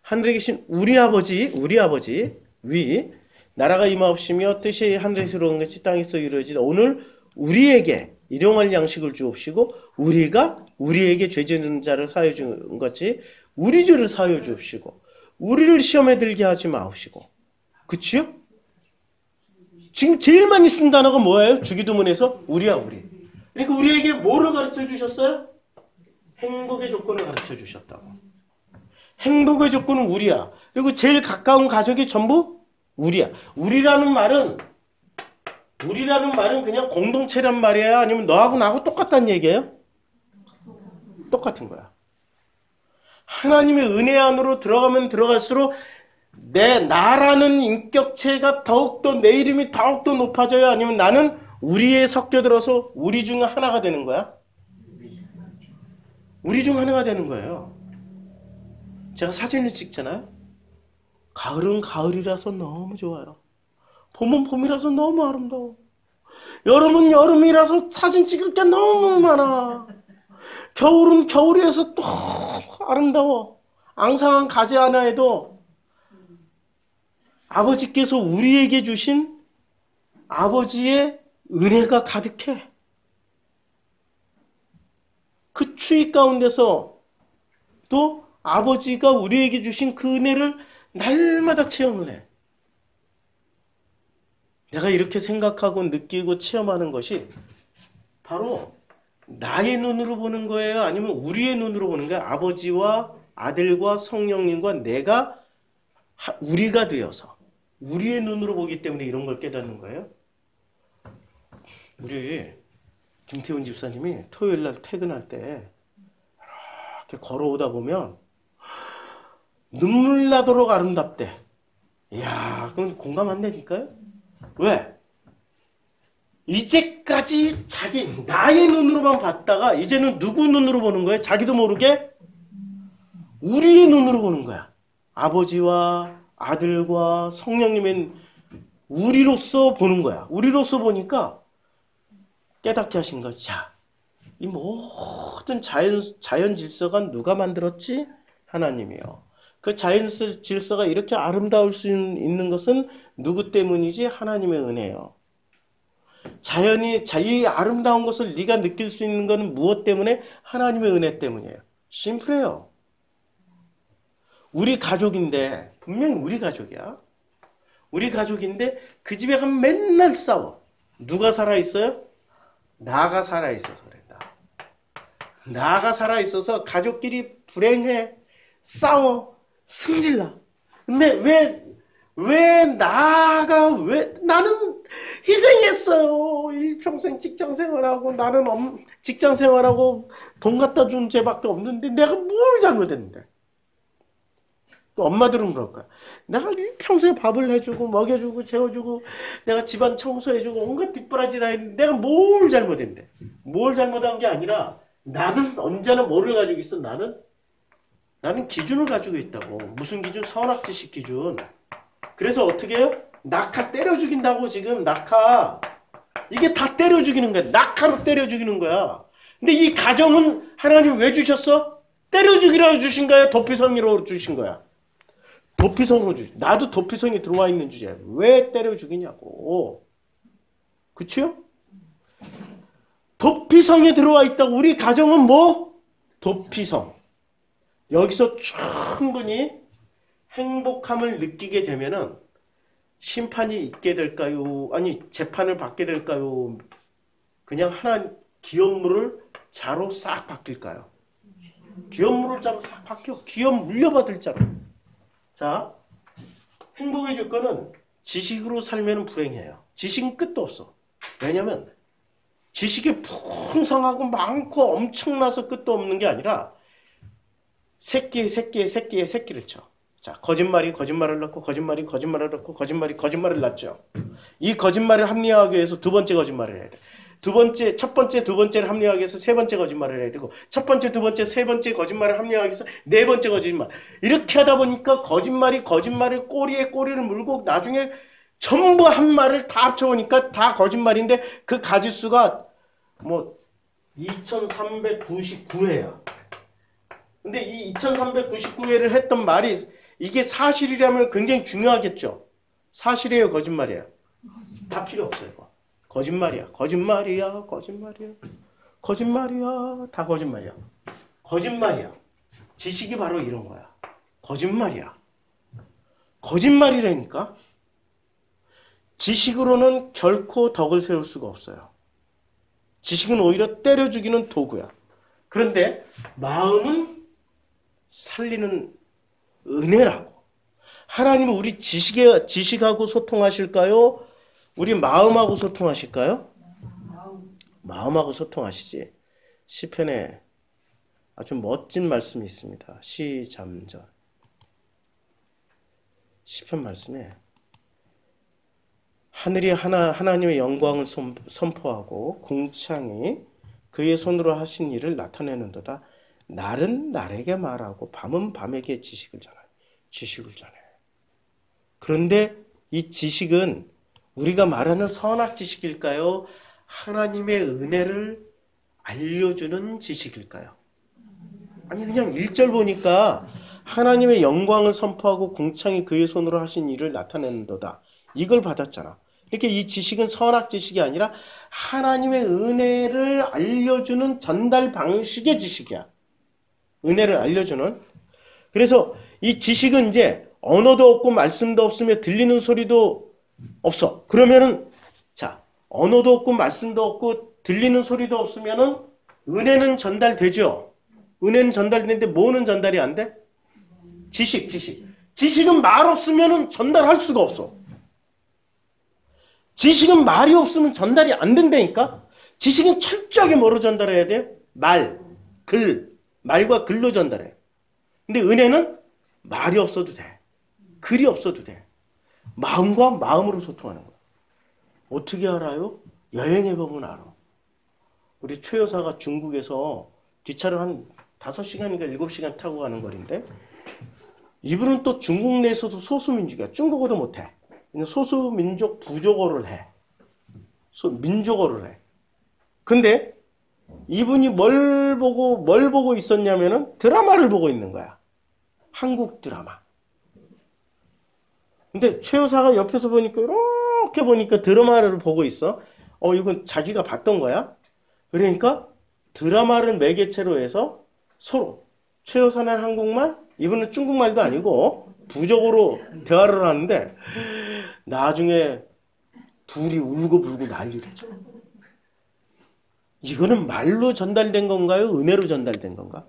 하늘에 계신 우리 아버지 위 나라가 임하옵시며 뜻이 하늘에서 이루어진 것이 땅에서 이루어지다. 오늘 우리에게 일용할 양식을 주옵시고 우리가 우리에게 죄 짓는 자를 사하여 준 것이 우리 죄를 사하여 주옵시고 우리를 시험에 들게 하지 마옵시고. 그치요? 지금 제일 많이 쓴 단어가 뭐예요? 주기도문에서 우리야 우리. 그러니까 우리에게 뭐를 가르쳐 주셨어요? 행복의 조건을 가르쳐 주셨다고. 행복의 조건은 우리야. 그리고 제일 가까운 가족이 전부 우리야. 우리라는 말은 그냥 공동체란 말이야? 아니면 너하고 나하고 똑같다는 얘기예요? 똑같은 거야. 하나님의 은혜 안으로 들어가면 들어갈수록 나라는 인격체가 더욱더 내 이름이 더욱더 높아져요? 아니면 나는 우리에 섞여들어서 우리 중 하나가 되는 거야? 우리 중 하나가 되는 거예요. 제가 사진을 찍잖아요. 가을은 가을이라서 너무 좋아요. 봄은 봄이라서 너무 아름다워. 여름은 여름이라서 사진 찍을 게 너무 많아. 겨울은 겨울이라서 또 아름다워. 앙상한 가지 하나에도 아버지께서 우리에게 주신 아버지의 은혜가 가득해. 그 추위 가운데서 또 아버지가 우리에게 주신 그 은혜를 날마다 체험을 해. 내가 이렇게 생각하고 느끼고 체험하는 것이 바로 나의 눈으로 보는 거예요? 아니면 우리의 눈으로 보는 거예요? 아버지와 아들과 성령님과 내가 우리가 되어서 우리의 눈으로 보기 때문에 이런 걸 깨닫는 거예요? 우리 김태훈 집사님이 토요일 날 퇴근할 때 이렇게 걸어오다 보면 눈물 나도록 아름답대. 이야, 그건 공감 안 되니까요? 왜? 이제까지 나의 눈으로만 봤다가 이제는 누구 눈으로 보는 거예요? 자기도 모르게 우리의 눈으로 보는 거야. 아버지와 아들과 성령님의 우리로서 보는 거야. 우리로서 보니까 깨닫게 하신 거지. 자, 이 모든 자연 질서가 누가 만들었지? 하나님이요. 그 자연 질서가 이렇게 아름다울 수 있는 것은 누구 때문이지? 하나님의 은혜요. 이 아름다운 것을 네가 느낄 수 있는 것은 무엇 때문에? 하나님의 은혜 때문이에요. 심플해요. 우리 가족인데, 분명히 우리 가족이야. 우리 가족인데 그 집에 가면 맨날 싸워. 누가 살아있어요? 나가 살아있어서 그랬다. 나가 살아있어서 가족끼리 불행해, 싸워, 승질나. 근데 나는 희생했어요. 일평생 직장생활하고 나는 직장생활하고 돈 갖다 준 죄밖에 없는데 내가 뭘 잘못했는데. 또 엄마들은 그럴 거야. 내가 일평생 밥을 해주고 먹여주고 재워주고 내가 집안 청소해주고 온갖 뒷바라지 다 했는데 내가 뭘 잘못했는데. 뭘 잘못한 게 아니라 나는 언제나 뭐를 가지고 있어? 나는 기준을 가지고 있다고. 무슨 기준? 선악지식 기준. 그래서 어떻게 해요? 낙하 때려 죽인다고 지금 낙하. 이게 다 때려 죽이는 거야. 낙하로 때려 죽이는 거야. 근데 이 가정은 하나님 왜 주셨어? 때려 죽이라고 주신 거야? 도피성으로 주신 거야? 도피성으로 나도 도피성이 들어와 있는 주제야. 왜 때려 죽이냐고. 그치요? 도피성에 들어와 있다고. 우리 가정은 뭐? 도피성. 여기서 충분히 행복함을 느끼게 되면은 심판이 있게 될까요? 아니 재판을 받게 될까요? 그냥 하나 기업물을 자로 싹 바뀔까요? 기업물을 자로 싹 바뀌어. 기업 물려받을 자로. 자, 행복의 조건은 지식으로 살면 불행해요. 지식은 끝도 없어. 왜냐면 지식이 풍성하고 많고 엄청나서 끝도 없는 게 아니라 새끼에 새끼를 쳐. 자, 거짓말이 거짓말을 낳고 거짓말이 거짓말을 낳고 거짓말이 거짓말을 낳죠. 이 거짓말을 합리화하기 위해서 두 번째 거짓말을 해야 돼. 첫 번째, 두 번째를 합리화하기 위해서 세 번째 거짓말을 해야 되고, 첫 번째, 두 번째, 세 번째 거짓말을 합리화하기 위해서 네 번째 거짓말. 이렇게 하다 보니까 거짓말을 꼬리에 꼬리를 물고 나중에 전부 한 말을 다 합쳐보니까 다 거짓말인데 그 가지수가 뭐 2399회야. 근데 이 2399회를 했던 말이 이게 사실이라면 굉장히 중요하겠죠. 사실이에요, 거짓말이에요? 다 필요 없어요. 이거. 거짓말이야. 거짓말이야. 거짓말이야. 거짓말이야. 다 거짓말이야. 거짓말이야. 지식이 바로 이런 거야. 거짓말이야. 거짓말이라니까. 지식으로는 결코 덕을 세울 수가 없어요. 지식은 오히려 때려 죽이는 도구야. 그런데 마음은 살리는 은혜라고. 하나님은 우리 지식하고 소통하실까요? 우리 마음하고 소통하실까요? 마음하고 소통하시지. 시편에 아주 멋진 말씀이 있습니다. 시잠전. 시편 말씀에 하늘이 하나님의 영광을 선포하고 궁창이 그의 손으로 하신 일을 나타내는도다. 날은 날에게 말하고 밤은 밤에게 지식을 전하요. 지식을 전해. 그런데 이 지식은 우리가 말하는 선악 지식일까요? 하나님의 은혜를 알려주는 지식일까요? 아니 그냥 1절 보니까 하나님의 영광을 선포하고 궁창이 그의 손으로 하신 일을 나타내는도다. 이걸 받았잖아. 이렇게 이 지식은 선악 지식이 아니라 하나님의 은혜를 알려주는 전달 방식의 지식이야. 은혜를 알려주는. 그래서 이 지식은 이제 언어도 없고 말씀도 없으며 들리는 소리도 없어. 그러면은 자, 언어도 없고 말씀도 없고 들리는 소리도 없으면은 은혜는 전달되죠. 은혜는 전달되는데 뭐는 전달이 안 돼? 지식. 지식은 말 없으면은 전달할 수가 없어. 지식은 말이 없으면 전달이 안 된다니까? 지식은 철저하게 뭐로 전달해야 돼요? 말과 글로 전달해. 근데 은혜는 말이 없어도 돼. 글이 없어도 돼. 마음과 마음으로 소통하는 거야. 어떻게 알아요? 여행해보면 알아. 우리 최 여사가 중국에서 기차를 한 5시간인가 7시간 타고 가는 거리인데 이분은 또 중국 내에서도 소수민족이야. 중국어도 못해. 소수민족 부족어를 해. 민족어를 해. 근데 이분이 뭘 보고 있었냐면은 드라마를 보고 있는 거야. 한국 드라마. 근데 최 여사가 옆에서 보니까 이렇게 보니까 드라마를 보고 있어. 이건 자기가 봤던 거야. 그러니까 드라마를 매개체로 해서 서로 최 여사는 한국말, 이분은 중국말도 아니고 부족어로 대화를 하는데 나중에 둘이 울고불고 난리랬죠. 이거는 말로 전달된 건가요? 은혜로 전달된 건가?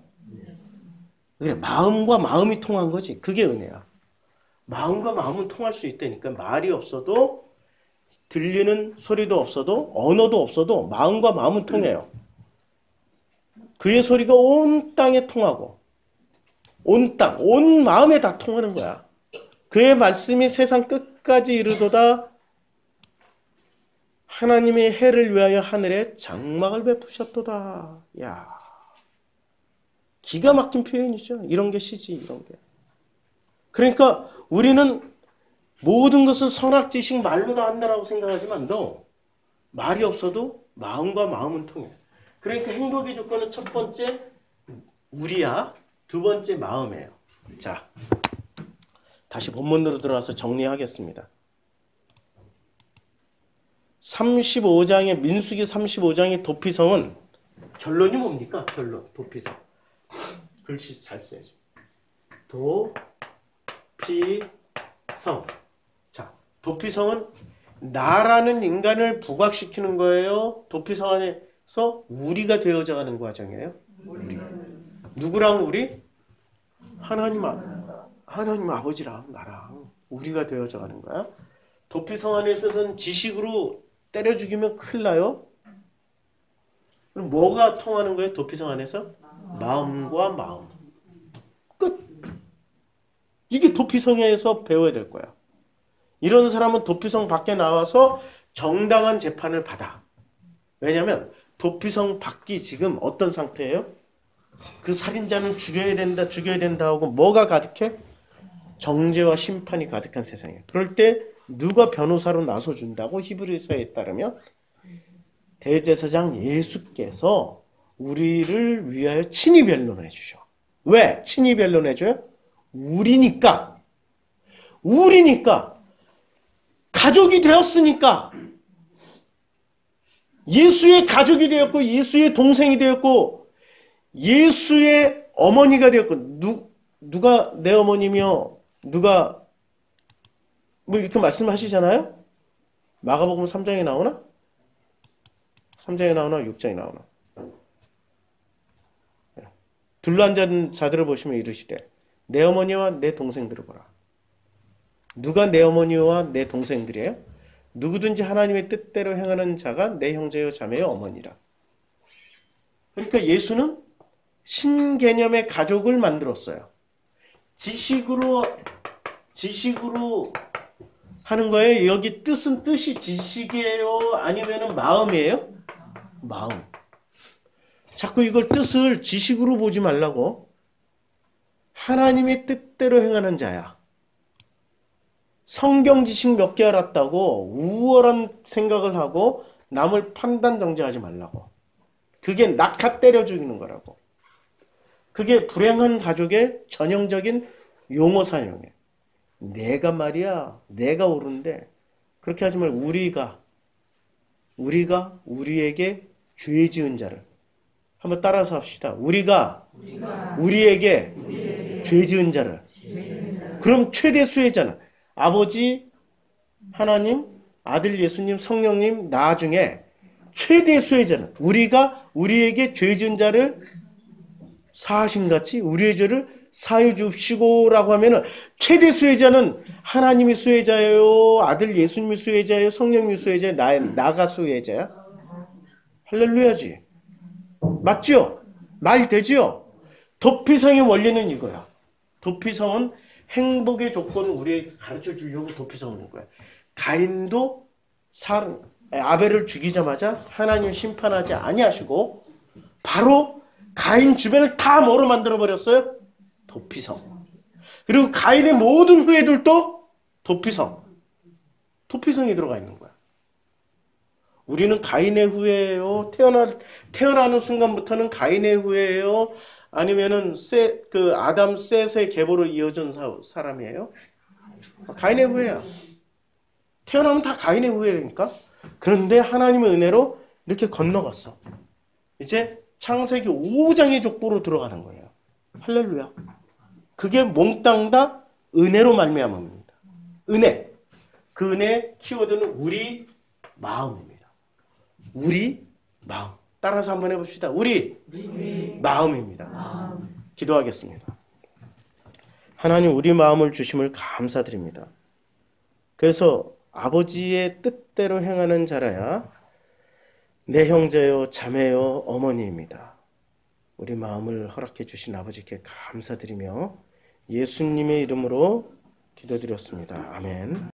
그래, 마음과 마음이 통한 거지. 그게 은혜야. 마음과 마음은 통할 수 있다니까. 말이 없어도 들리는 소리도 없어도 언어도 없어도 마음과 마음은 통해요. 그의 소리가 온 땅에 통하고 온 땅, 온 마음에 다 통하는 거야. 그의 말씀이 세상 끝까지 이르도다. 하나님의 해를 위하여 하늘에 장막을 베푸셨도다. 야, 기가 막힌 표현이죠. 이런 게 시지, 이런 게. 그러니까 우리는 모든 것을 선악지식 말로 다 한다라고 생각하지만 말이 없어도 마음과 마음은 통해. 그러니까 행복의 조건은 첫 번째 우리야, 두 번째 마음이에요. 자, 다시 본문으로 들어와서 정리하겠습니다. 35장의 민수기 35장의 도피성은 결론이 뭡니까? 결론 도피성. 글씨 잘 써야지. 도피성. 자, 도피성은 나라는 인간을 부각시키는 거예요. 도피성 안에서 우리가 되어져 가는 과정이에요. 우리. 누구랑 우리? 하나님 아버지랑 나랑 우리가 되어져 가는 거야. 도피성 안에 있어서는 지식으로 때려 죽이면 큰일 나요. 그럼 뭐가 통하는 거예요? 도피성 안에서? 마음과 마음. 끝. 이게 도피성에서 배워야 될 거야. 이런 사람은 도피성 밖에 나와서 정당한 재판을 받아. 왜냐하면 도피성 밖이 지금 어떤 상태예요? 그 살인자는 죽여야 된다, 죽여야 된다 하고 뭐가 가득해? 정죄와 심판이 가득한 세상이에요. 그럴 때 누가 변호사로 나서준다고 히브리서에 따르면 대제사장 예수께서 우리를 위하여 친히 변론해 주셔. 왜? 친히 변론해 줘요? 우리니까. 가족이 되었으니까. 예수의 가족이 되었고 예수의 동생이 되었고 예수의 어머니가 되었고 누가 내 어머니며 누가 뭐 이렇게 말씀하시잖아요. 마가복음 3장에 나오나? 3장에 나오나 6장에 나오나? 둘러앉은 자들을 보시면 이르시되 내 어머니와 내 동생들을 보라. 누가 내 어머니와 내 동생들이에요? 누구든지 하나님의 뜻대로 행하는 자가 내 형제요 자매요 어머니라. 그러니까 예수는 신개념의 가족을 만들었어요. 지식으로 하는 거예요. 여기 뜻은 뜻이 지식이에요? 아니면 마음이에요? 마음. 자꾸 이걸 뜻을 지식으로 보지 말라고. 하나님의 뜻대로 행하는 자야. 성경 지식 몇 개 알았다고 우월한 생각을 하고 남을 판단 정죄하지 말라고. 그게 낙하 때려 죽이는 거라고. 그게 불행한 가족의 전형적인 용어 사용이에요. 내가 말이야, 내가 옳은데 그렇게 하지 말고 우리가 우리에게 죄 지은 자를 한번 따라서 합시다. 우리에게 죄 지은 자를. 그럼 최대 수혜자는 아버지 하나님, 아들 예수님, 성령님 나중에 최대 수혜자는 우리에게 죄 지은 자를 사하신같이 우리의 죄를 사해 주시고라고 하면은 최대 수혜자는 하나님이 수혜자예요, 아들 예수님이 수혜자예요, 성령님이 수혜자예요, 나가 수혜자야? 할렐루야지. 맞죠? 말 되죠? 도피성의 원리는 이거야. 도피성은 행복의 조건을 우리에게 가르쳐 주려고 도피성을 한 거야. 가인도 아벨을 죽이자마자 하나님 심판하지 아니하시고 바로 가인 주변을 다 뭐로 만들어 버렸어요? 도피성. 그리고 가인의 모든 후예들도 도피성이 들어가 있는 거야. 우리는 가인의 후예예요. 태어나는 순간부터는 가인의 후예예요. 아니면은 아담 셋의 계보로 이어진 사람이에요. 가인의 후예야. 태어나면 다 가인의 후예니까. 그런데 하나님의 은혜로 이렇게 건너갔어. 이제 창세기 5장의 족보로 들어가는 거예요. 할렐루야. 그게 몽땅 다 은혜로 말미암아입니다. 은혜. 그 은혜의 키워드는 우리 마음입니다. 우리 마음. 따라서 한번 해봅시다. 우리 마음입니다. 기도하겠습니다. 하나님 우리 마음을 주심을 감사드립니다. 그래서 아버지의 뜻대로 행하는 자라야 내 형제요 자매요 어머니입니다. 우리 마음을 허락해 주신 아버지께 감사드리며 예수님의 이름으로 기도드렸습니다. 아멘.